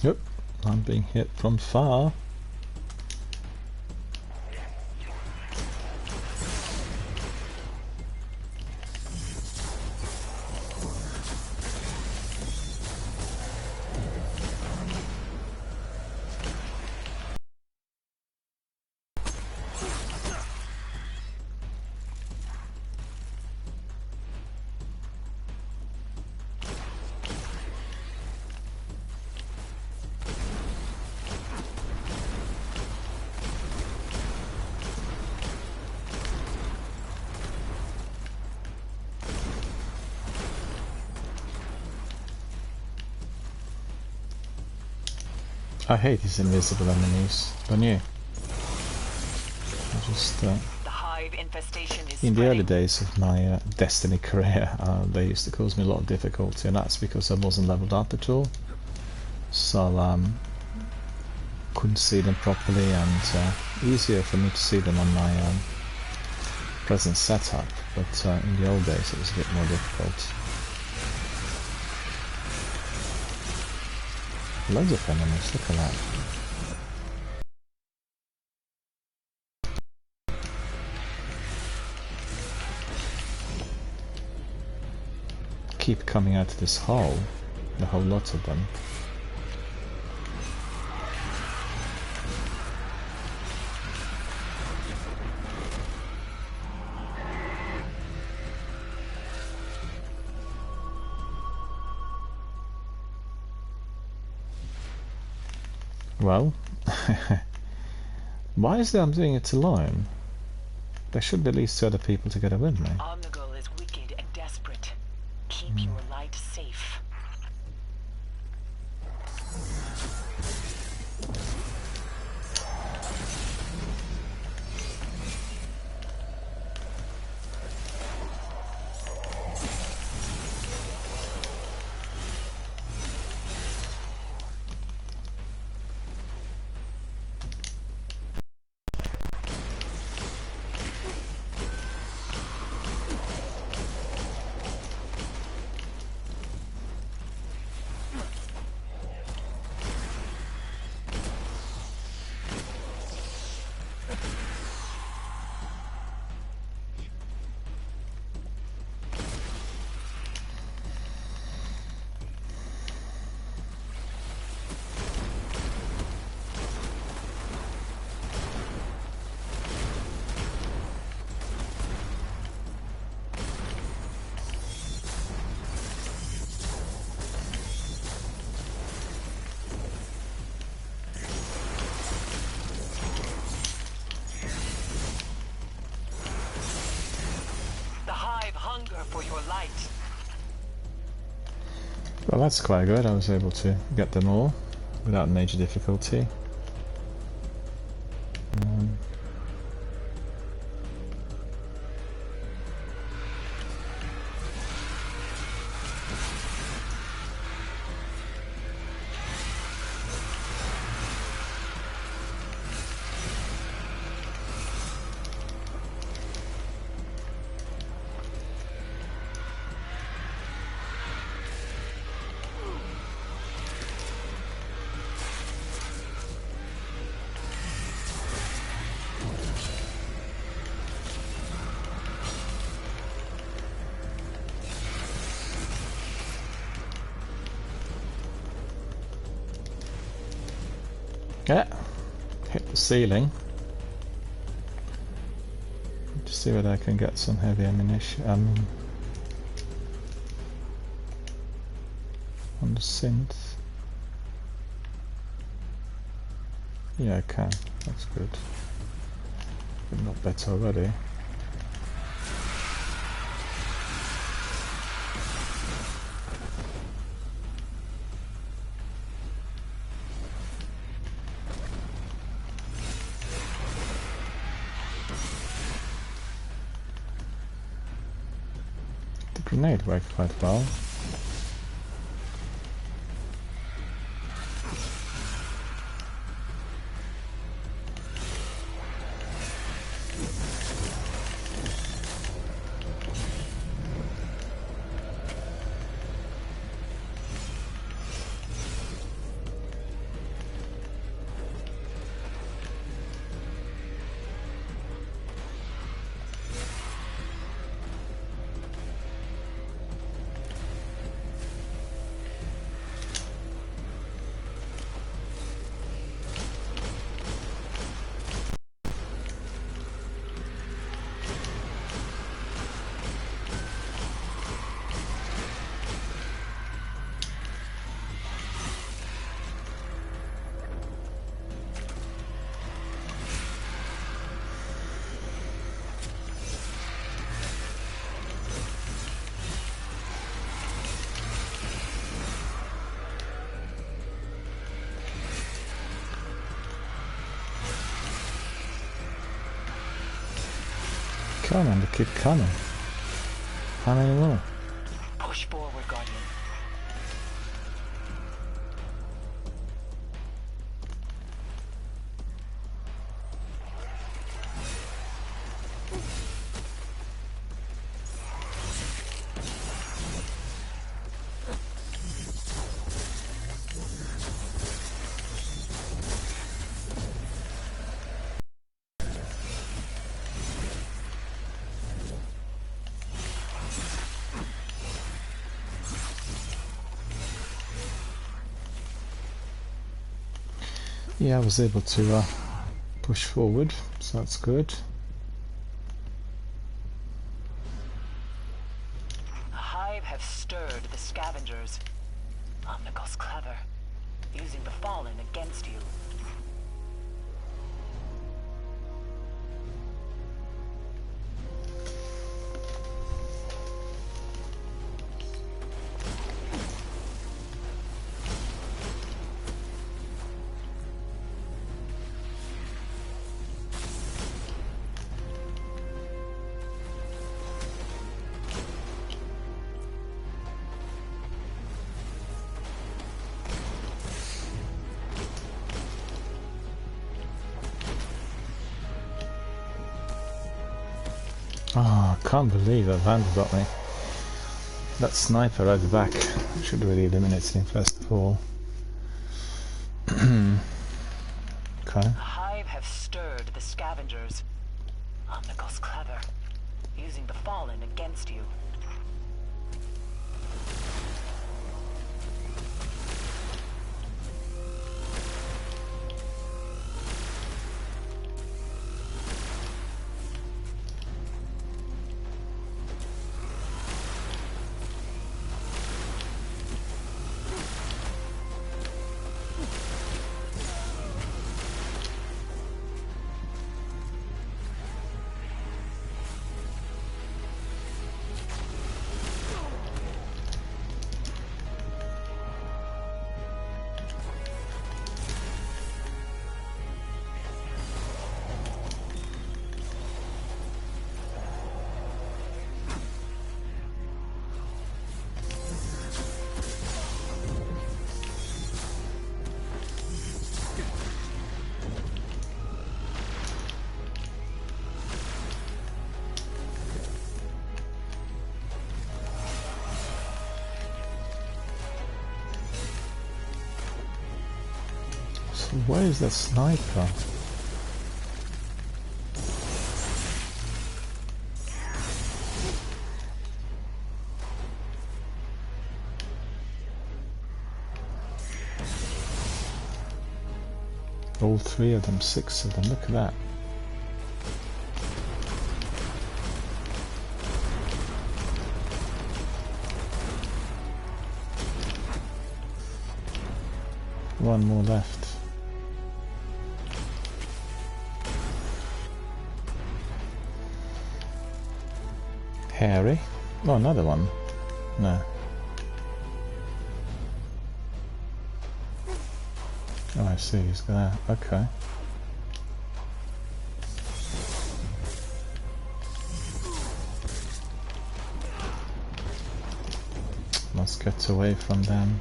Speaker 1: Yep, I'm being hit from far. I hate these invisible enemies, don't you? I just,
Speaker 5: The hive infestation is
Speaker 1: in the early
Speaker 5: spreading.
Speaker 1: days of my Destiny career, they used to cause me a lot of difficulty, and that's because I wasn't leveled up at all. So, couldn't see them properly, and easier for me to see them on my present setup, but in the old days it was a bit more difficult. Loads of enemies, look at that. Keep coming out of this hole, a whole lot of them. Well, why is it I'm doing it alone? There should be at least 2 other people together with me.
Speaker 5: Omnigul is wicked and desperate. Keep your light safe. For your light.
Speaker 1: Well, that's quite good. I was able to get them all without major difficulty. Yeah, hit the ceiling. Just see whether I can get some heavy ammunition. On the synth. Yeah, I can. That's good. But not better already. The grenade worked quite well. Come on, they keep coming. How many more?
Speaker 5: Push forward, Guardian.
Speaker 1: Yeah, I was able to push forward, so that's good.
Speaker 5: The Hive have stirred the scavengers. Omnigal's clever, using the Fallen against you.
Speaker 1: Oh, I can't believe that Vandal got me. That sniper right at the back should really eliminate him first of all. Okay.
Speaker 5: The Hive have stirred the scavengers. Omnigal's clever, using the Fallen against you.
Speaker 1: So where is that sniper? All three of them, 6 of them, look at that. One more left. Harry? Oh, another one. No. Oh, I see, he's got that. Okay. Let's get away from them.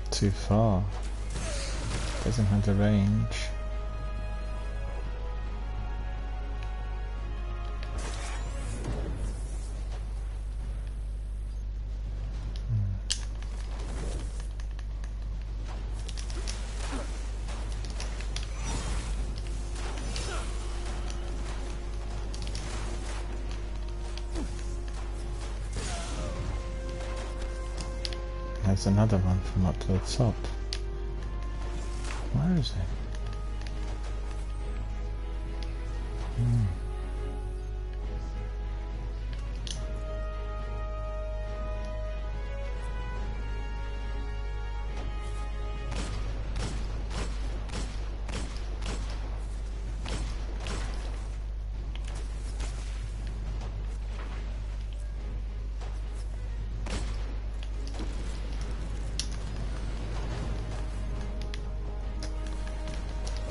Speaker 1: Too far. Doesn't have the range. There's another one from up to the top. Where is it?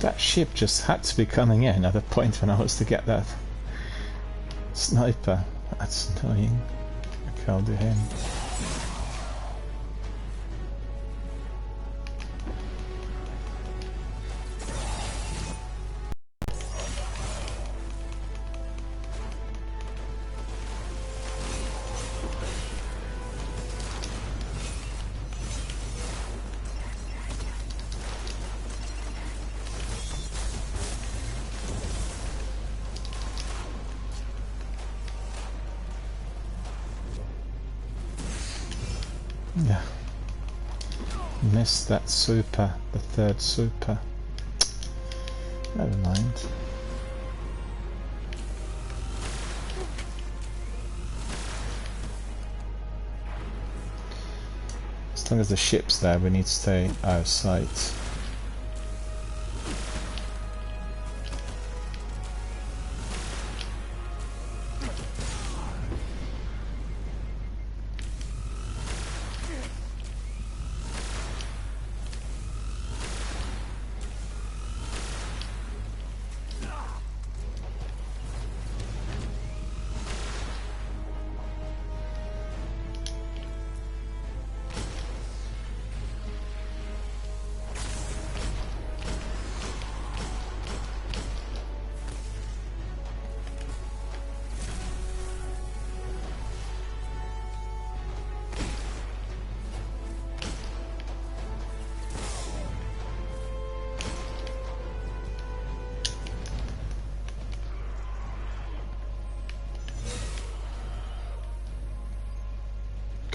Speaker 1: That ship just had to be coming in at the point when I was to get that sniper. That's annoying. Okay, I'll do him. Yeah. Missed that super, the third super. Never mind. As long as the ship's there, we need to stay out of sight.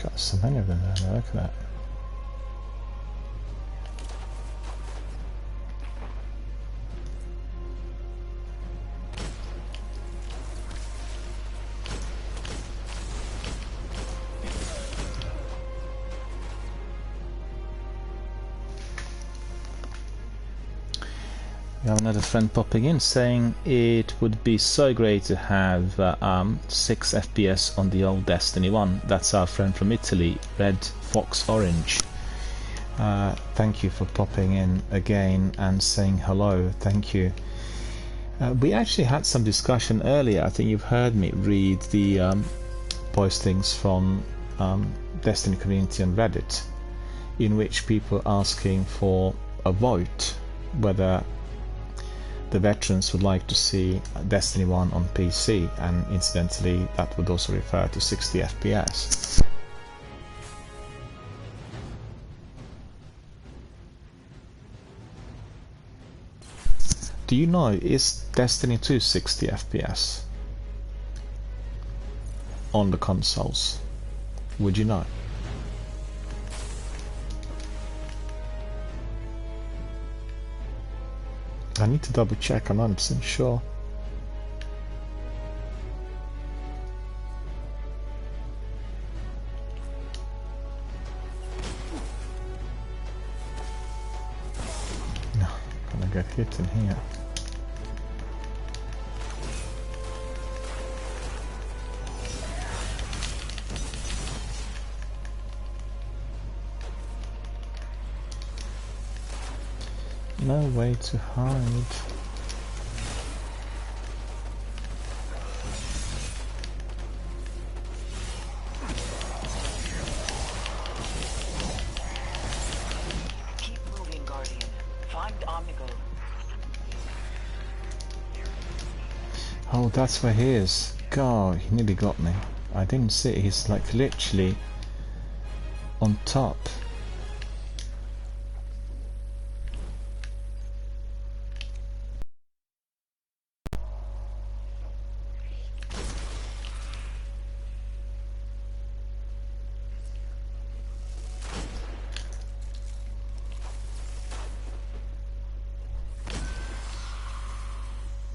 Speaker 1: Got so many of them there, look at that. We have another friend popping in saying it would be so great to have 6 FPS on the old Destiny 1. That's our friend from Italy, Red Fox Orange. Thank you for popping in again and saying hello. Thank you. We actually had some discussion earlier. I think you've heard me read the postings from Destiny community on Reddit, in which people are asking for a vote whether the veterans would like to see Destiny 1 on PC, and incidentally that would also refer to 60 FPS. Do you know, is Destiny 2 60 FPS on the consoles? Would you know? I need to double check, I'm not 100% sure. No, I'm gonna get hit in here. No way to hide.
Speaker 5: Keep moving, Guardian. Find Omnigul.
Speaker 1: Oh, that's where he is. God, he nearly got me. I didn't see it. He's like literally on top.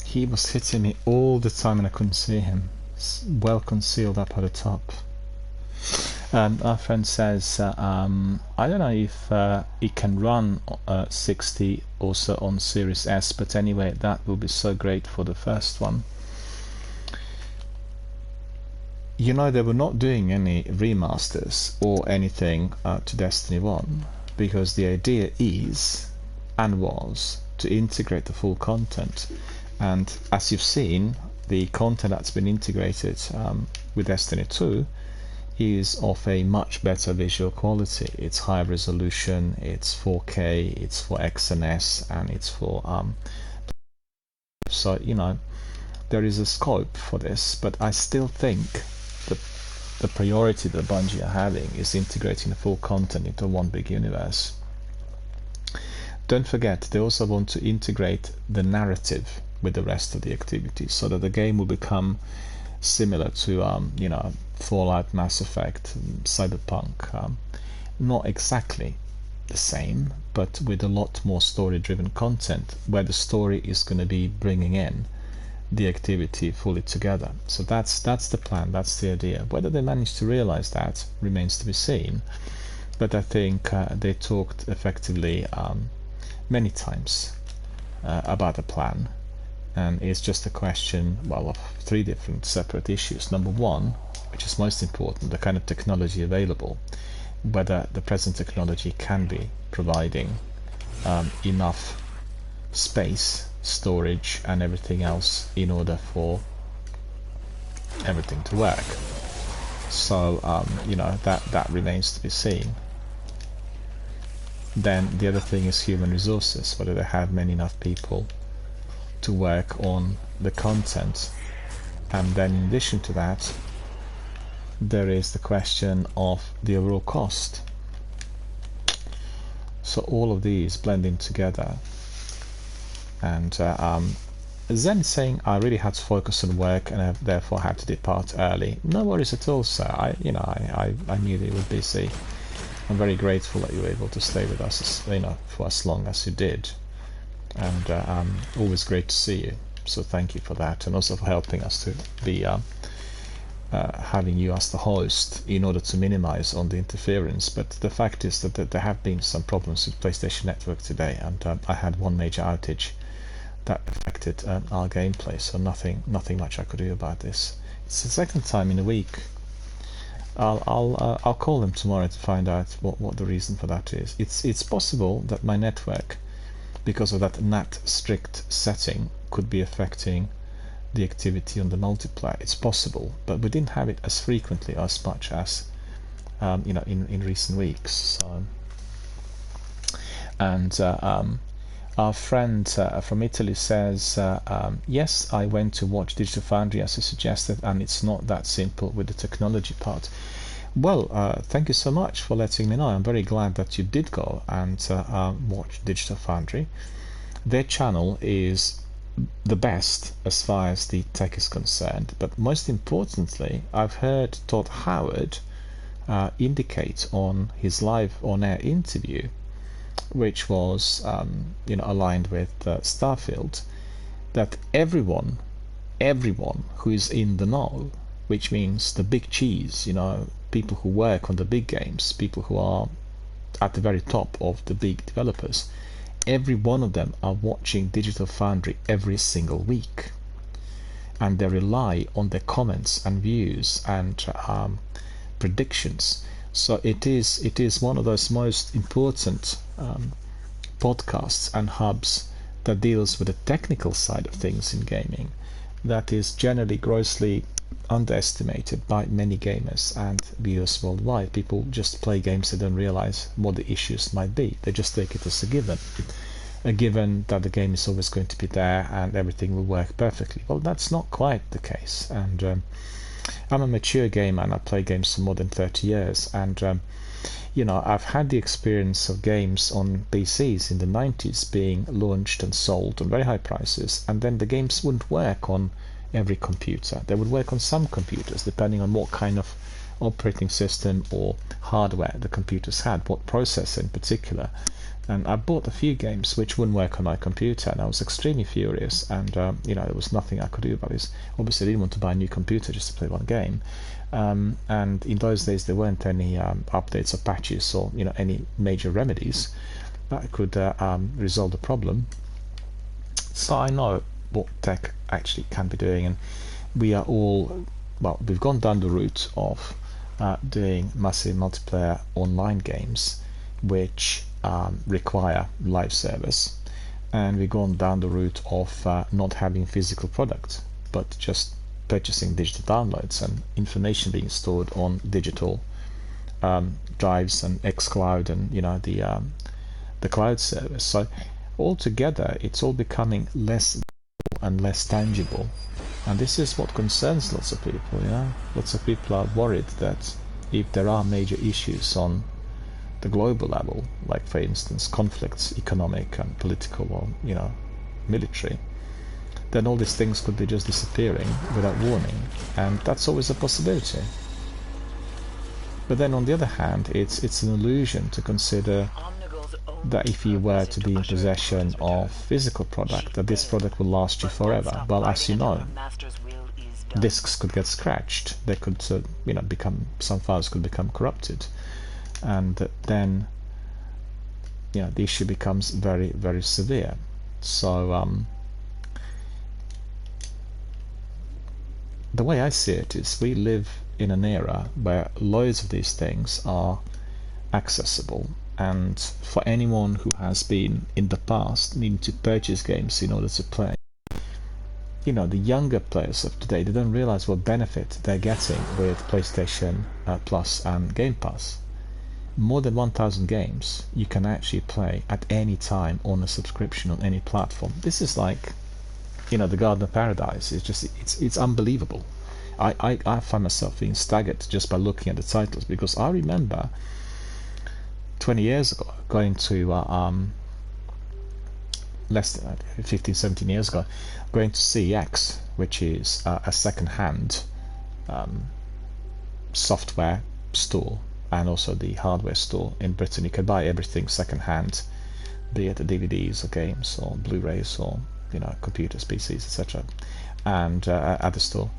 Speaker 1: He was hitting me all the time and I couldn't see him. It's well concealed up at the top. Our friend says, I don't know if it can run 60 also on Series S, but anyway, that will be so great for the first one. You know, they were not doing any remasters or anything to Destiny 1, because the idea is, and was, to integrate the full content. And as you've seen, the content that's been integrated with Destiny 2 is of a much better visual quality. It's high resolution, it's 4K, it's for XNS, and it's for so you know, there is a scope for this, but I still think the priority that Bungie are having is integrating the full content into one big universe. Don't forget, they also want to integrate the narrative with the rest of the activities, so that the game will become similar to you know, Fallout, Mass Effect, Cyberpunk. Not exactly the same, but with a lot more story-driven content, where the story is going to be bringing in the activity fully together. So that's the plan, that's the idea. Whether they manage to realize that remains to be seen, but I think they talked effectively many times about the plan, and it's just a question, well, of three different separate issues. Number one, which is most important, the kind of technology available, whether the present technology can be providing enough space, storage, and everything else in order for everything to work. So you know, that remains to be seen. Then the other thing is human resources, whether they have many enough people to work on the content. And then in addition to that, there is the question of the overall cost. So all of these blending together. And Zen is saying, I really had to focus on work and I therefore had to depart early. No worries at all, sir. I knew that you were busy. I'm very grateful that you were able to stay with us, you know, for as long as you did. And always great to see you. So thank you for that, and also for helping us to be having you as the host in order to minimize on the interference. But the fact is that there have been some problems with PlayStation Network today, and I had one major outage that affected our gameplay. So nothing much I could do about this. It's the second time in a week. I'll call them tomorrow to find out what the reason for that is. It's possible that my network, because of that NAT strict setting, could be affecting the activity on the multiplayer. It's possible, but we didn't have it as frequently as much as you know, in recent weeks. So, and our friend from Italy says, yes, I went to watch Digital Foundry as you suggested, and it's not that simple with the technology part. Well, thank you so much for letting me know. I'm very glad that you did go and watch Digital Foundry. Their channel is the best as far as the tech is concerned, but most importantly, I've heard Todd Howard indicate on his live on-air interview, which was you know, aligned with Starfield, that everyone who is in the know, which means the big cheese, you know, people who work on the big games, people who are at the very top of the big developers, every one of them are watching Digital Foundry every single week, and they rely on their comments and views and predictions. So it is one of those most important podcasts and hubs that deals with the technical side of things in gaming, that is generally grossly underestimated by many gamers and viewers worldwide. People just play games, they don't realize what the issues might be. They just take it as a given that the game is always going to be there and everything will work perfectly. Well, that's not quite the case. And I'm a mature gamer and I play games for more than 30 years, and you know, I've had the experience of games on PCs in the 90s being launched and sold on very high prices, and then the games wouldn't work on every computer. They would work on some computers depending on what kind of operating system or hardware the computers had, what processor in particular. And I bought a few games which wouldn't work on my computer, and I was extremely furious, and you know, there was nothing I could do about this. Obviously I didn't want to buy a new computer just to play one game, and in those days there weren't any updates or patches or, you know, any major remedies that could resolve the problem. So I know what tech actually can be doing, and we are all, well, we've gone down the route of doing massive multiplayer online games which require live service, and we've gone down the route of not having physical products, but just purchasing digital downloads and information being stored on digital drives and xCloud and the cloud service. So altogether, it's all becoming less and less tangible, and this is what concerns lots of people. Lots of people are worried that if there are major issues on the global level, like for instance conflicts, economic and political or military, then all these things could be just disappearing without warning, and that's always a possibility. But then on the other hand, it's an illusion to consider that if you were to be in possession of physical product, that this product will last you forever. Well, as you know, disks could get scratched, they could some files could become corrupted, and then the issue becomes very, very severe. So the way I see it is we live in an era where loads of these things are accessible, and for anyone who has been in the past needing to purchase games in order to play, the younger players of today, they don't realize what benefit they're getting with PlayStation Plus and Game Pass. More than 1,000 games you can actually play at any time on a subscription on any platform. This is like the Garden of Paradise. It's unbelievable. I find myself being staggered just by looking at the titles, because I remember 20 years ago going to less than 15, 17 years ago, going to CEX, which is a second-hand software store and also the hardware store in Britain. You can buy everything second-hand, be it DVDs or games or Blu-rays or computers, PCs, etc., and at the store.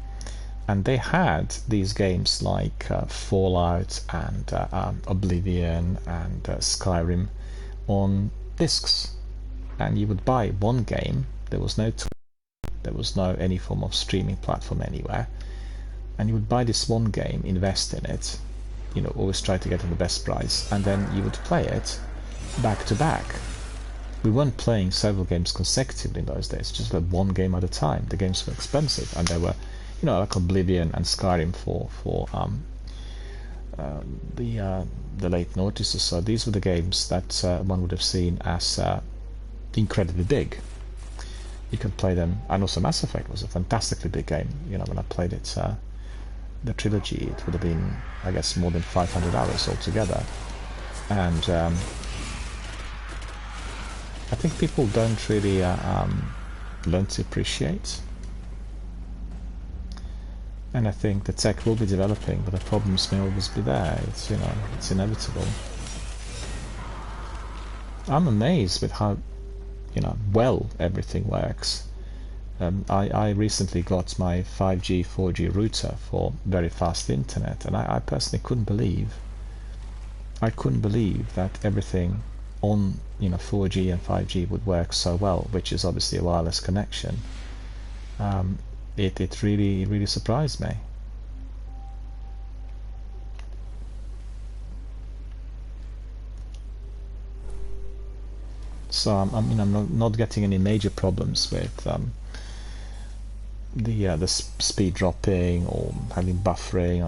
Speaker 1: And they had these games like Fallout and Oblivion and Skyrim on discs, and you would buy one game. There was no any form of streaming platform anywhere, and you would buy this one game, invest in it, always try to get the best price, and then you would play it back to back. We weren't playing several games consecutively in those days, just like one game at a time. The games were expensive, and they were like Oblivion and Skyrim for the late noughties. So these were the games that one would have seen as incredibly big. You could play them, and also Mass Effect was a fantastically big game. When I played it, the trilogy, it would have been, I guess, more than 500 hours altogether. And I think people don't really learn to appreciate. And I think the tech will be developing, but the problems may always be there. It's inevitable. I'm amazed with how well everything works. I recently got my 5G 4G router for very fast internet, and I personally couldn't believe that everything on 4G and 5G would work so well, which is obviously a wireless connection. It really surprised me. So I'm not getting any major problems with the speed dropping or having buffering.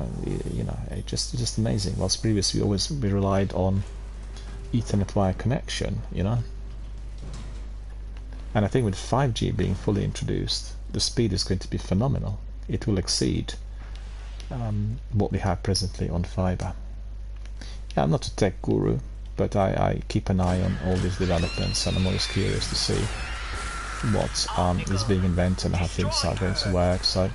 Speaker 1: It's just amazing. Whilst previously we relied on Ethernet wire connection, and I think with 5G being fully introduced, the speed is going to be phenomenal. It will exceed what we have presently on fiber. Yeah, I'm not a tech guru, but I keep an eye on all these developments, and I'm always curious to see what is being invented and how things are going to work. So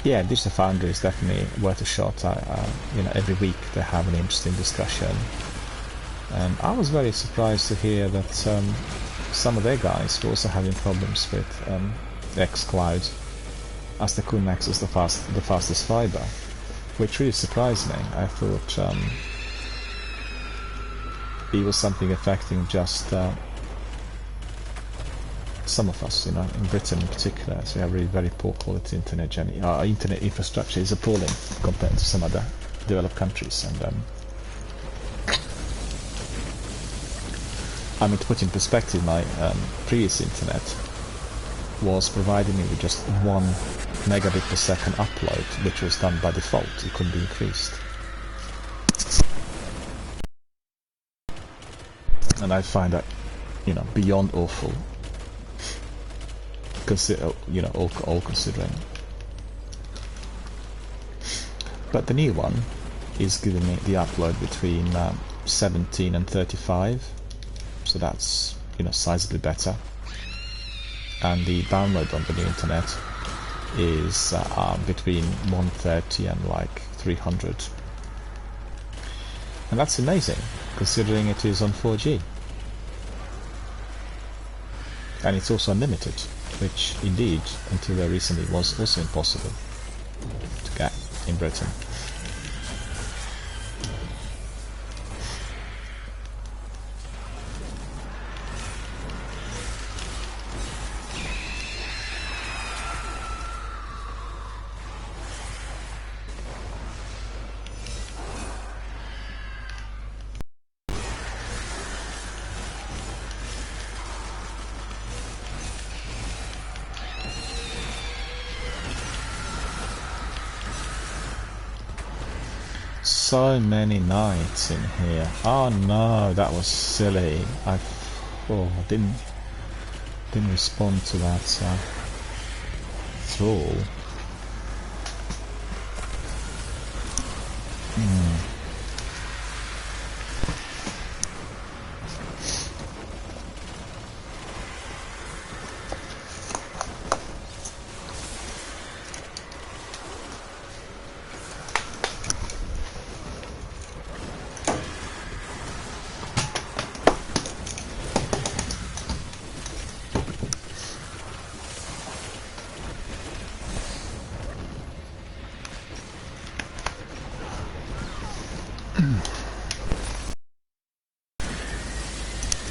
Speaker 1: yeah, Digital Foundry is definitely worth a shot. Every week they have an interesting discussion, and I was very surprised to hear that some of their guys were also having problems with xCloud, as they couldn't access the fastest fiber, which really surprised me. I thought it was something affecting just some of us, in Britain in particular. So we have really very poor quality internet, and our internet infrastructure is appalling compared to some other developed countries. And I mean, to put in perspective, my previous internet was providing me with just 1 megabit per second upload, which was done by default. It couldn't be increased. And I find that, you know, beyond awful. You know, all considering. But the new one is giving me the upload between 17 and 35, so that's, you know, sizably better. And the download on the new internet is between 130 and like 300, and that's amazing considering it is on 4G, and it's also unlimited, which indeed until very recently was also impossible to get in Britain. So many knights in here. Oh no, that was silly. I didn't respond to that at all.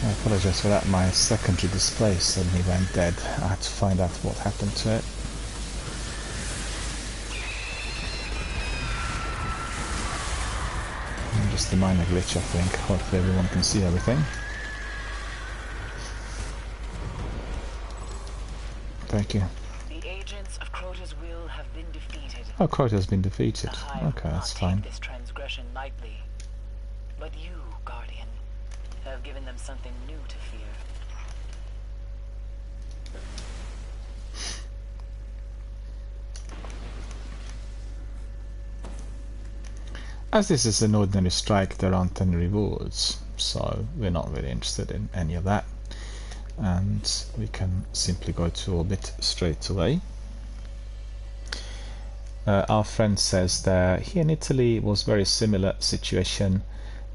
Speaker 1: I apologise for that, my secondary display suddenly went dead. I had to find out what happened to it. Just a minor glitch, I think. Hopefully everyone can see everything. Thank you.
Speaker 5: The agents of Crota's will have been defeated.
Speaker 1: Oh, Crota has been defeated. Okay, that's fine.
Speaker 5: This transgression lightly. But you, Guardian, have given them something new to fear.
Speaker 1: As this is an ordinary strike, there aren't any rewards, so we're not really interested in any of that. And we can simply go to orbit straight away. Our friend says that here in Italy was very similar situation.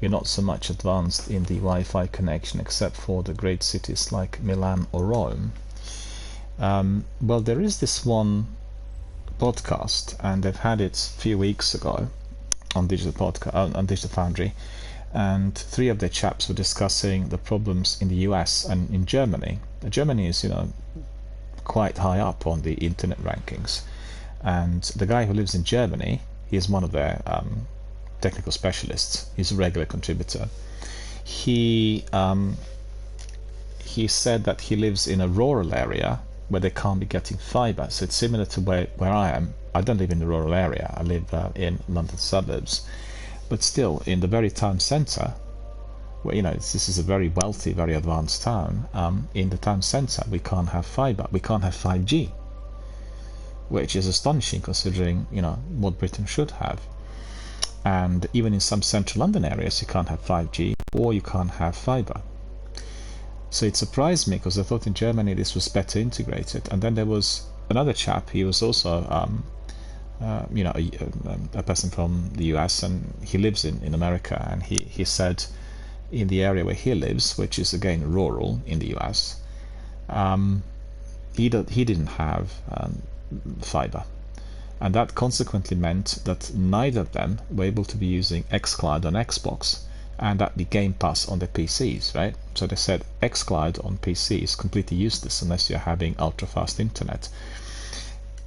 Speaker 1: We're not so much advanced in the Wi-Fi connection except for the great cities like Milan or Rome. Well, there is this one podcast, and they've had it a few weeks ago on Digital Foundry, and 3 of their chaps were discussing the problems in the US and in Germany. Germany is, you know, quite high up on the internet rankings, and the guy who lives in Germany, he is one of their technical specialists. He's a regular contributor. He said that he lives in a rural area where they can't be getting fiber, so it's similar to where I am. I don't live in the rural area, I live in London suburbs, but still in the very town centre, where, you know, this is a very wealthy, very advanced town, in the town centre we can't have fiber, we can't have 5G, which is astonishing considering, you know, what Britain should have. And even in some central London areas you can't have 5G or you can't have fiber. So it surprised me because I thought in Germany this was better integrated. And then there was another chap, he was also you know, a person from the US, and he lives in America, and he said in the area where he lives, which is again rural in the US, he didn't have fiber, and that consequently meant that neither of them were able to be using xCloud on Xbox and that the Game Pass on their PCs, right? So they said xCloud on PC is completely useless unless you're having ultra fast internet.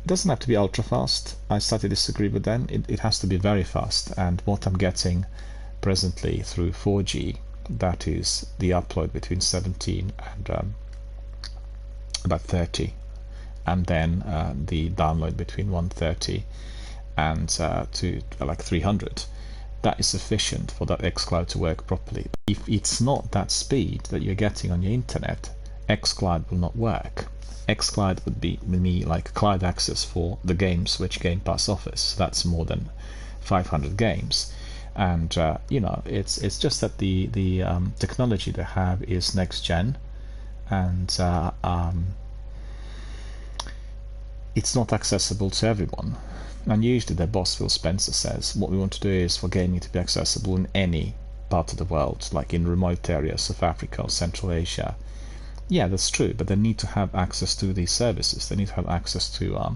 Speaker 1: it doesn't have to be ultra fast. I slightly disagree with them. It has to be very fast, and what I'm getting presently through 4G, that is the upload between 17 and about 30, and then the download between 130 and to like 300. That is sufficient for that xCloud to work properly. If it's not that speed that you're getting on your internet, xCloud will not work. xCloud would be me like cloud access for the games which Game Pass offers. That's more than 500 games, and you know, it's just that the technology they have is next gen, and it's not accessible to everyone. And usually their boss Phil Spencer says what we want to do is for gaming to be accessible in any part of the world, like in remote areas of Africa or Central Asia. Yeah, that's true, but they need to have access to these services. They need to have access to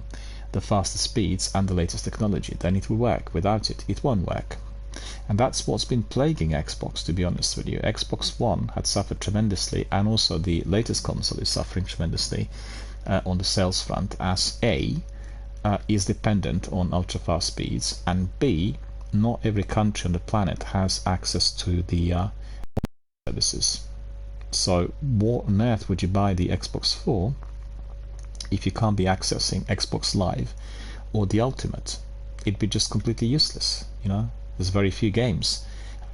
Speaker 1: the fastest speeds and the latest technology. They need to work. Without it, it won't work. And that's what's been plaguing Xbox, to be honest with you. Xbox One had suffered tremendously, and also the latest console is suffering tremendously on the sales front, as A, is dependent on ultra-fast speeds, and B, not every country on the planet has access to the services. So what on earth would you buy the Xbox for if you can't be accessing Xbox Live or the Ultimate? It'd be just completely useless, you know. There's very few games.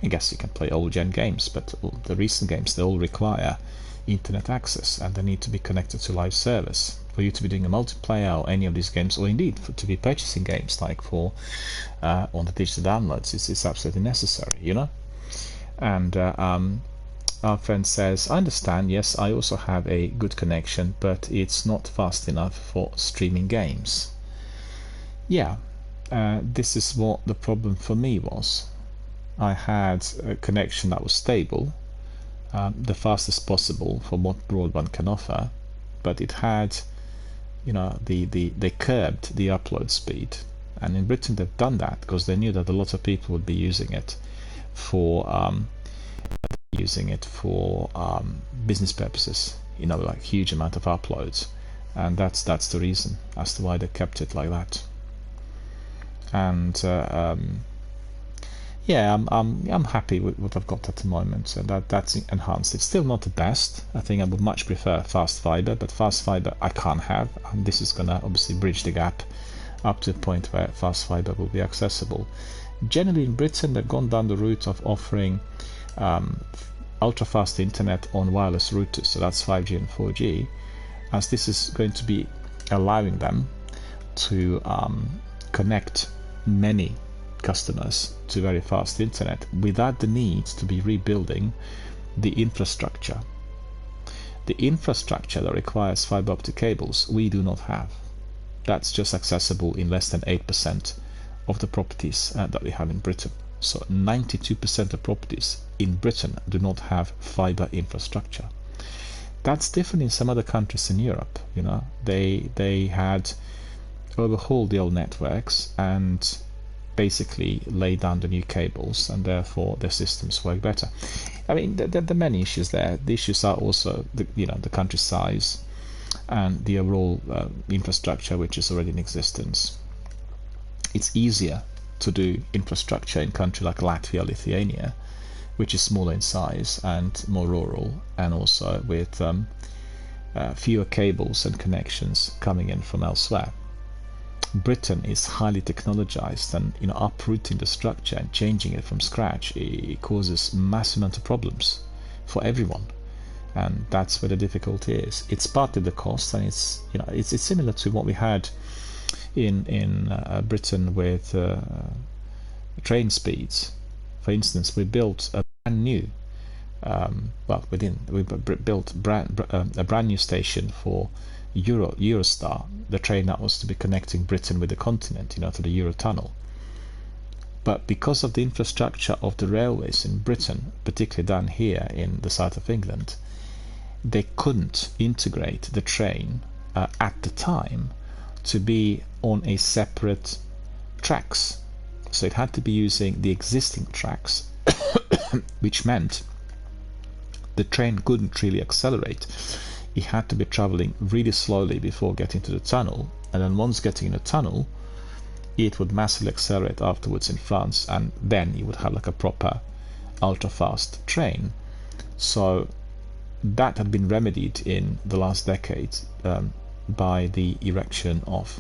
Speaker 1: I guess you can play old-gen games, but the recent games, they all require internet access, and they need to be connected to live service for you to be doing a multiplayer or any of these games, or indeed to be purchasing games like for on the digital downloads. It's absolutely necessary, you know. And our friend says, I understand, yes, I also have a good connection, but it's not fast enough for streaming games. Yeah, this is what the problem for me was. I had a connection that was stable, the fastest possible for what broadband can offer, but it had, you know, they curbed the upload speed. And in Britain they've done that because they knew that a lot of people would be using it for business purposes, you know, like huge amount of uploads, and that's the reason as to why they kept it like that. And yeah, I'm happy with what I've got at the moment, and that's enhanced. It's still not the best. I think I would much prefer fast fiber, but fast fiber I can't have, and this is gonna obviously bridge the gap up to the point where fast fiber will be accessible. Generally in Britain they've gone down the route of offering ultra fast internet on wireless routers, so that's 5G and 4G, as this is going to be allowing them to connect many customers to very fast internet without the need to be rebuilding the infrastructure. The infrastructure that requires fiber optic cables we do not have. That's just accessible in less than 8% of the properties that we have in Britain. So 92% of properties in Britain do not have fiber infrastructure. That's different in some other countries in Europe. You know, they had overhauled the old networks and basically laid down the new cables, and therefore their systems work better. I mean, there are many issues there. The issues are also the country size and the overall infrastructure which is already in existence. It's easier to do infrastructure in a country like Latvia, Lithuania, which is smaller in size and more rural, and also with fewer cables and connections coming in from elsewhere. Britain is highly technologized, and uprooting the structure and changing it from scratch, it causes massive amount of problems for everyone, and that's where the difficulty is. It's partly the cost, and it's similar to what we had in Britain with train speeds. For instance, we built a brand new built a brand new station for Eurostar, the train that was to be connecting Britain with the continent, to the Eurotunnel. But because of the infrastructure of the railways in Britain, particularly down here in the south of England, they couldn't integrate the train at the time to be on a separate tracks. So it had to be using the existing tracks, which meant the train couldn't really accelerate he had to be traveling really slowly before getting to the tunnel, and then once getting in the tunnel, it would massively accelerate afterwards in France, and then you would have like a proper ultra-fast train. So that had been remedied in the last decade by the erection of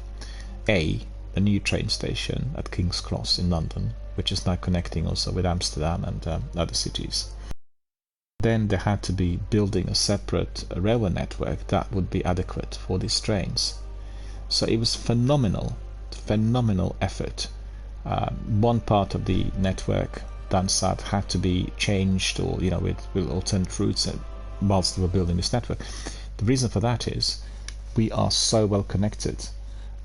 Speaker 1: a new train station at King's Cross in London, which is now connecting also with Amsterdam and other cities. Then they had to be building a separate railway network that would be adequate for these trains. So it was phenomenal effort. One part of the network, Darmstadt, had to be changed, or with alternate routes whilst they were building this network. The reason for that is we are so well connected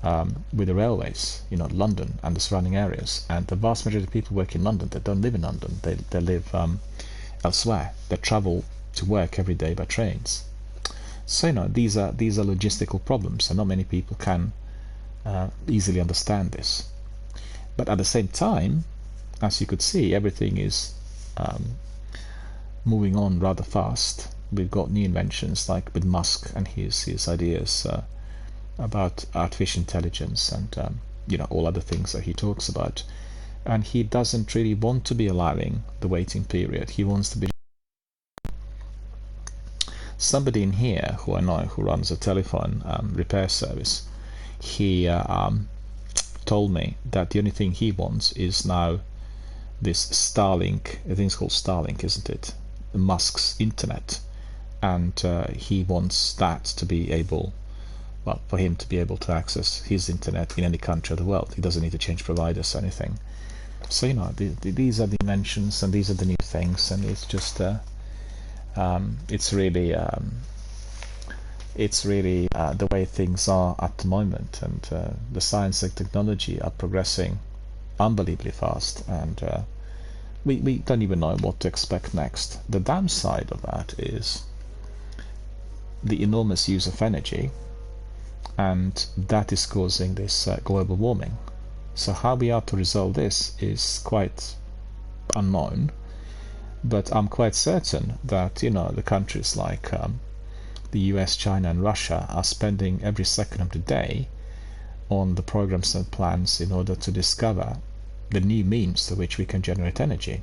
Speaker 1: with the railways, London and the surrounding areas, and the vast majority of people work in London. They don't live in London. They live elsewhere. They travel to work every day by trains. So these are logistical problems, and not many people can easily understand this. But at the same time, as you could see, everything is moving on rather fast. We've got new inventions like with Musk and his ideas about artificial intelligence and all other things that he talks about. And he doesn't really want to be allowing the waiting period. He wants to be. Somebody in here who I know who runs a telephone repair service, he told me that the only thing he wants is now this Starlink. I think it's called Starlink, isn't it? Musk's internet, and he wants that to be able, well, for him to be able to access his internet in any country of the world. He doesn't need to change providers or anything. So these are the inventions and these are the new things, and it's just it's really the way things are at the moment, and the science and technology are progressing unbelievably fast, and we don't even know what to expect next. The downside of that is the enormous use of energy, and that is causing this global warming. So how we are to resolve this is quite unknown, but I'm quite certain that the countries like the US, China and Russia are spending every second of the day on the programs and plans in order to discover the new means to which we can generate energy.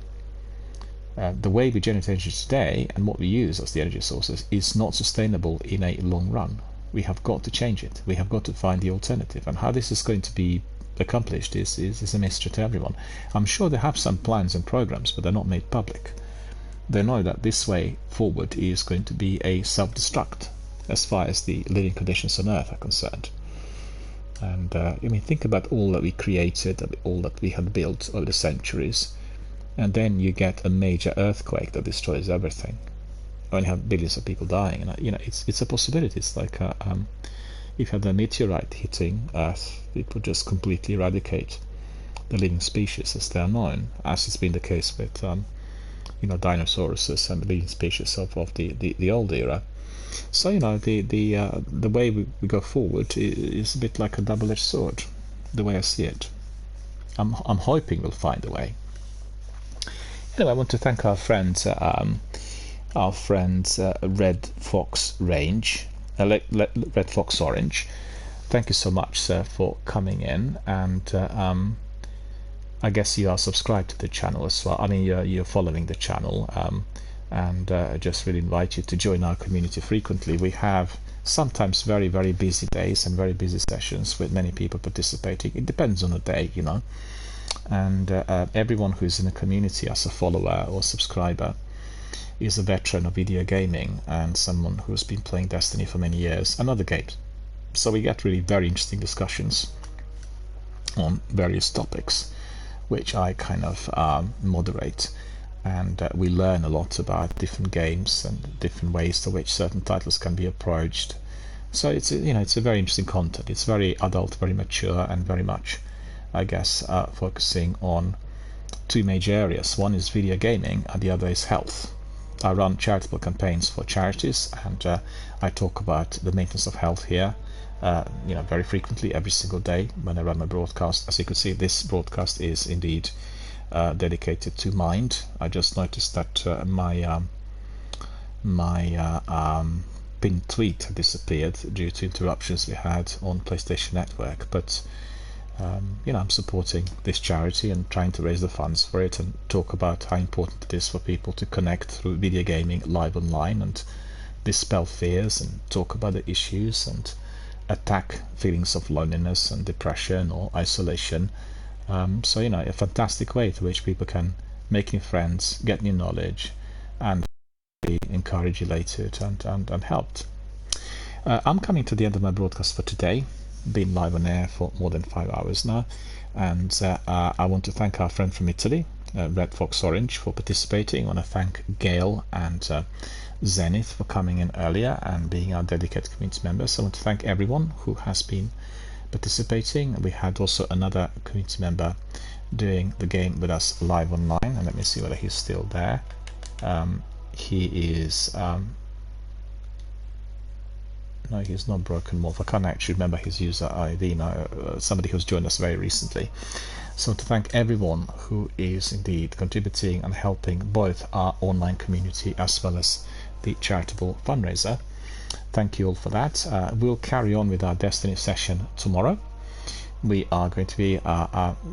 Speaker 1: The way we generate energy today and what we use as the energy sources is not sustainable in a long run. We have got to change it. We have got to find the alternative, and how this is going to be accomplished is a mystery to everyone. I'm sure they have some plans and programs, but they're not made public. They know that this way forward is going to be a self-destruct as far as the living conditions on Earth are concerned. And think about all that we created, all that we had built over the centuries, and then you get a major earthquake that destroys everything. And you have billions of people dying, and it's a possibility. It's like if you had a meteorite hitting Earth, it would just completely eradicate the living species as they are known, as has been the case with dinosaurs and the living species of the old era. So the way we go forward is a bit like a double-edged sword, the way I see it. I'm hoping we'll find a way. Anyway, I want to thank our friends Red Fox Range, Red Fox Orange. Thank you so much, sir, for coming in, and I guess you are subscribed to the channel as well. I mean, you're following the channel, and I just really invite you to join our community frequently. We have sometimes very, very busy days and very busy sessions with many people participating. It depends on the day, and everyone who's in the community as a follower or subscriber is a veteran of video gaming and someone who's been playing Destiny for many years and other games. So we get really very interesting discussions on various topics, which I kind of moderate, and we learn a lot about different games and different ways to which certain titles can be approached. So it's a very interesting content. It's very adult, very mature, and very much, I guess, focusing on two major areas. One is video gaming and the other is health. I run charitable campaigns for charities, and I talk about the maintenance of health here very frequently, every single day when I run my broadcast. As you can see, this broadcast is indeed dedicated to mind. I just noticed that my pinned tweet had disappeared due to interruptions we had on PlayStation Network, but you know, I'm supporting this charity and trying to raise the funds for it and talk about how important it is for people to connect through video gaming live online and dispel fears and talk about the issues and attack feelings of loneliness and depression or isolation. So, you know, a fantastic way to which people can make new friends, get new knowledge, and be encouraged, elated, and helped. I'm coming to the end of my broadcast for today. Been live on air for more than 5 hours now, and I want to thank our friend from Italy, Red Fox Orange, for participating. I want to thank Gail and Zenith for coming in earlier and being our dedicated community members. I want to thank everyone who has been participating. We had also another community member doing the game with us live online, and let me see whether he's still there. He is no, he's not Broken Wolf. I can't actually remember his user ID now. Somebody who's joined us very recently. So to thank everyone who is indeed contributing and helping both our online community as well as the charitable fundraiser. Thank you all for that. We'll carry on with our Destiny session tomorrow. We are going to be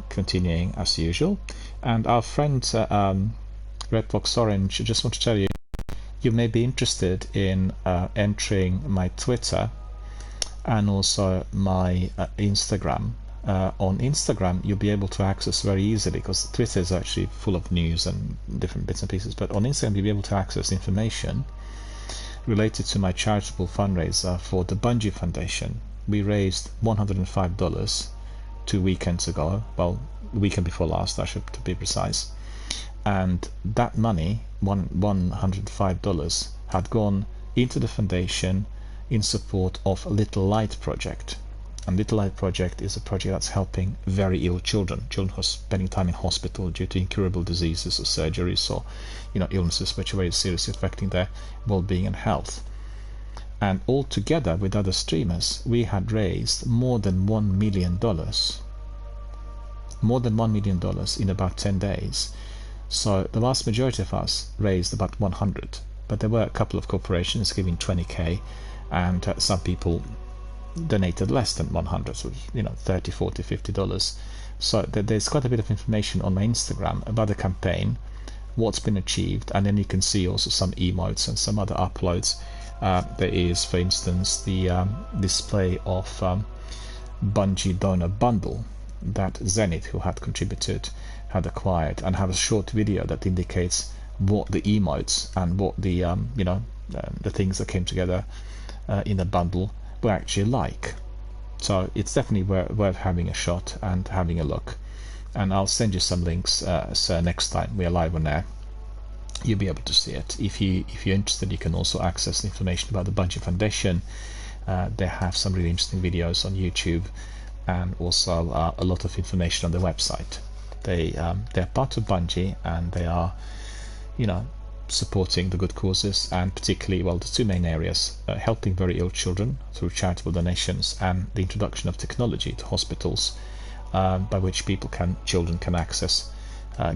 Speaker 1: continuing as usual. And our friend Red Fox Orange, I just want to tell you, you may be interested in entering my Twitter and also my Instagram. On Instagram, you'll be able to access very easily, because Twitter is actually full of news and different bits and pieces, but on Instagram you'll be able to access information related to my charitable fundraiser for the Bungie Foundation. We raised $105 2 weekends ago, well, the weekend before last, I should to be precise, and that money, $105, had gone into the foundation in support of Little Light Project. And Little Light Project is a project that's helping very ill children who are spending time in hospital due to incurable diseases or surgeries or, you know, illnesses which are very seriously affecting their well-being and health. And all together with other streamers, we had raised more than $1 million. More than $1 million in about 10 days. So the vast majority of us raised about 100, but there were a couple of corporations giving 20k, and some people donated less than 100, so, you know, 30, 40, $50. So there's quite a bit of information on my Instagram about the campaign, what's been achieved, and then you can see also some emotes and some other uploads. There is, for instance, the display of Bungie donor bundle that Zenith, who had contributed, had acquired, and have a short video that indicates what the emotes and what the the things that came together in the bundle were actually like. So it's definitely worth having a shot and having a look, and I'll send you some links so next time we are live on air you'll be able to see it. If you're interested, you can also access information about the Bungie Foundation. They have some really interesting videos on YouTube, and also a lot of information on the website. They're part of Bungie, and they are, you know, supporting the good causes, and particularly, well, the two main areas, helping very ill children through charitable donations and the introduction of technology to hospitals, by which children can access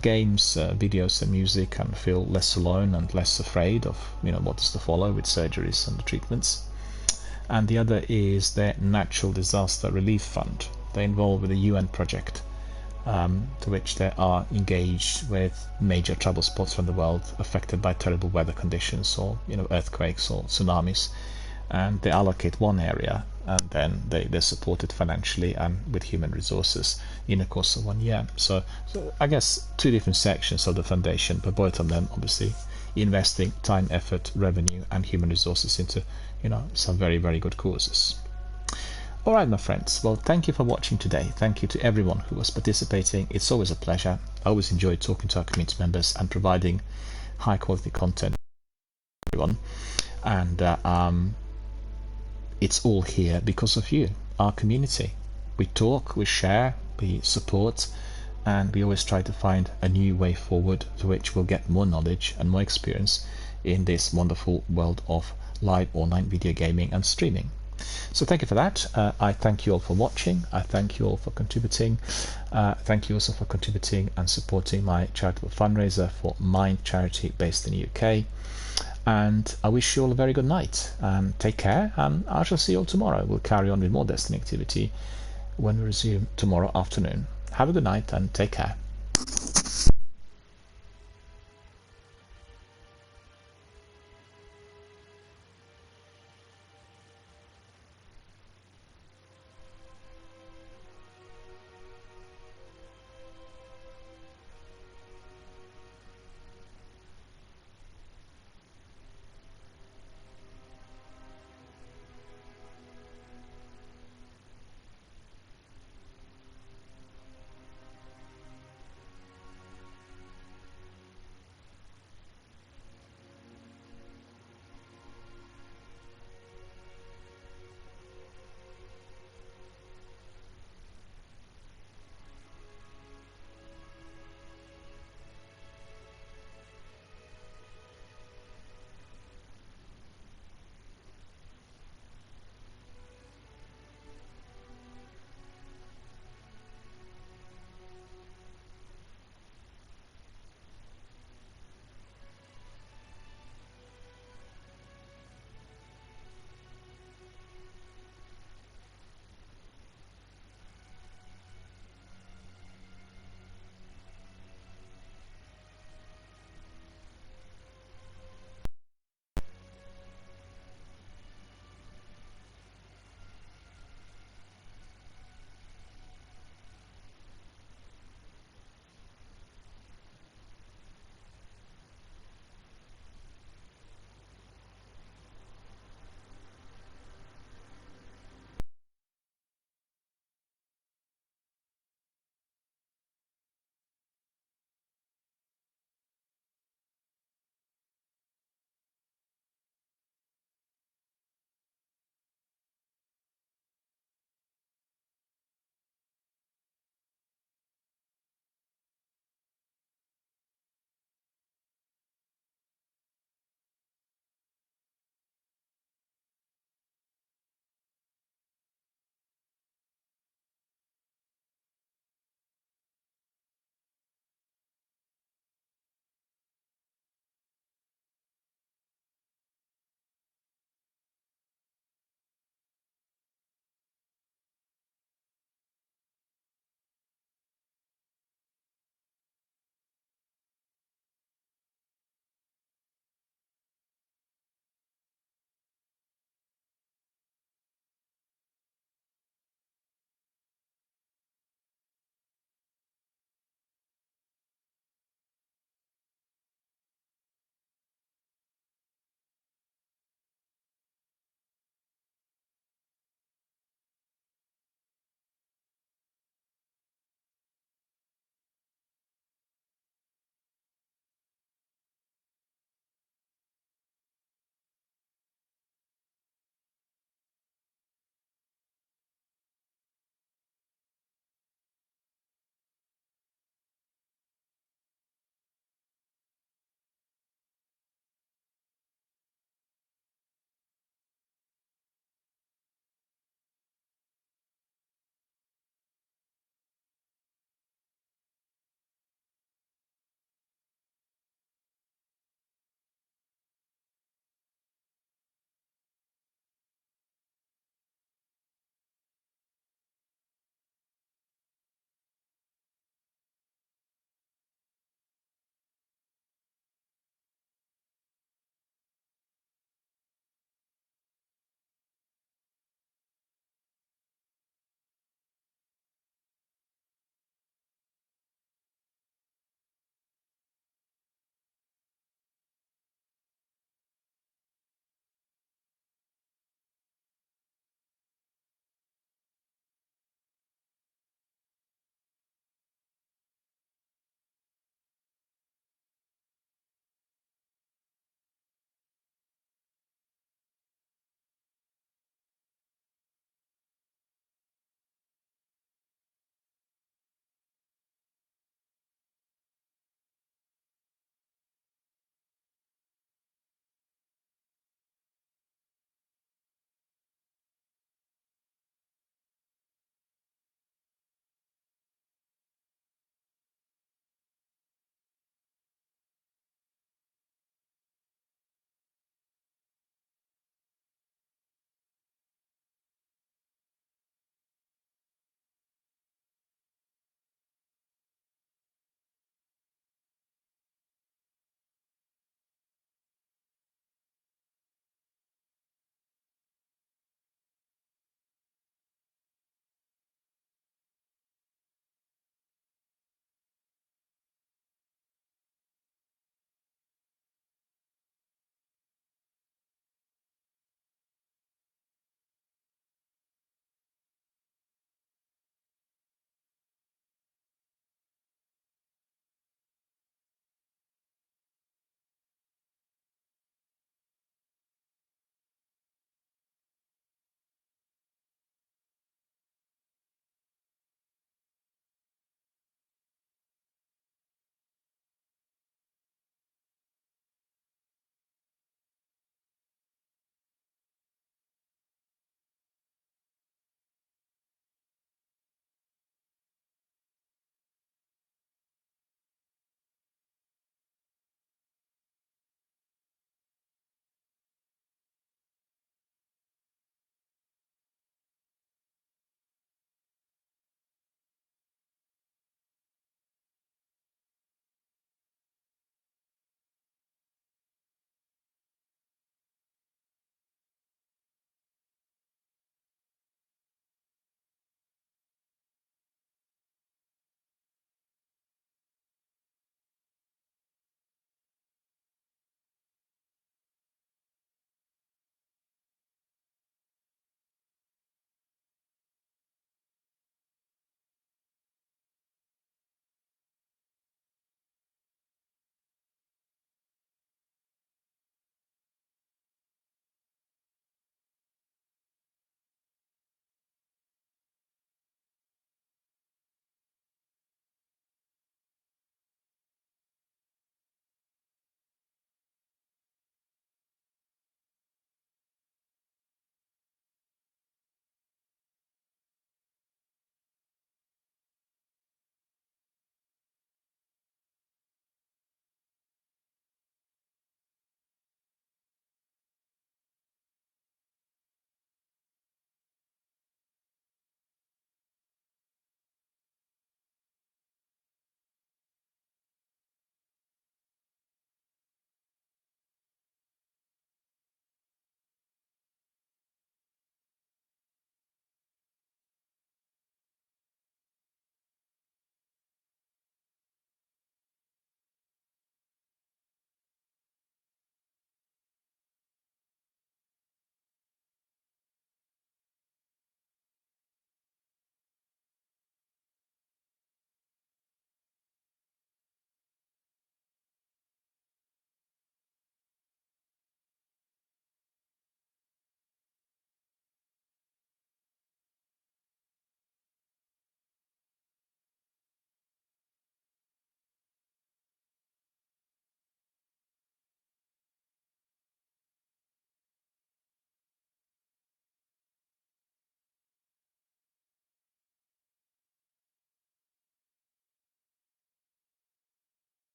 Speaker 1: games, videos and music, and feel less alone and less afraid of, you know, what is to follow with surgeries and the treatments. And the other is their Natural Disaster Relief Fund. They're involved with a UN project to which they are engaged with major trouble spots around the world affected by terrible weather conditions, or, you know, earthquakes or tsunamis, and they allocate one area, and then they're supported financially and with human resources in the course of 1 year. So I guess two different sections of the foundation, but both of them obviously investing time, effort, revenue and human resources into, you know, some very, very good causes. Alright, my friends, well, thank you for watching today. Thank you to everyone who was participating. It's always a pleasure. I always enjoy talking to our community members and providing high quality content for everyone. And it's all here because of you, our community. We talk, we share, we support, and we always try to find a new way forward to which we'll get more knowledge and more experience in this wonderful world of live online video gaming and streaming. So thank you for that. I thank you all for watching. I thank you all for contributing. Thank you also for contributing and supporting my charitable fundraiser for Mind charity based in the UK. and I wish you all a very good night. Take care, and I shall see you all tomorrow. We'll carry on with more Destiny activity when we resume tomorrow afternoon. Have a good night and take care.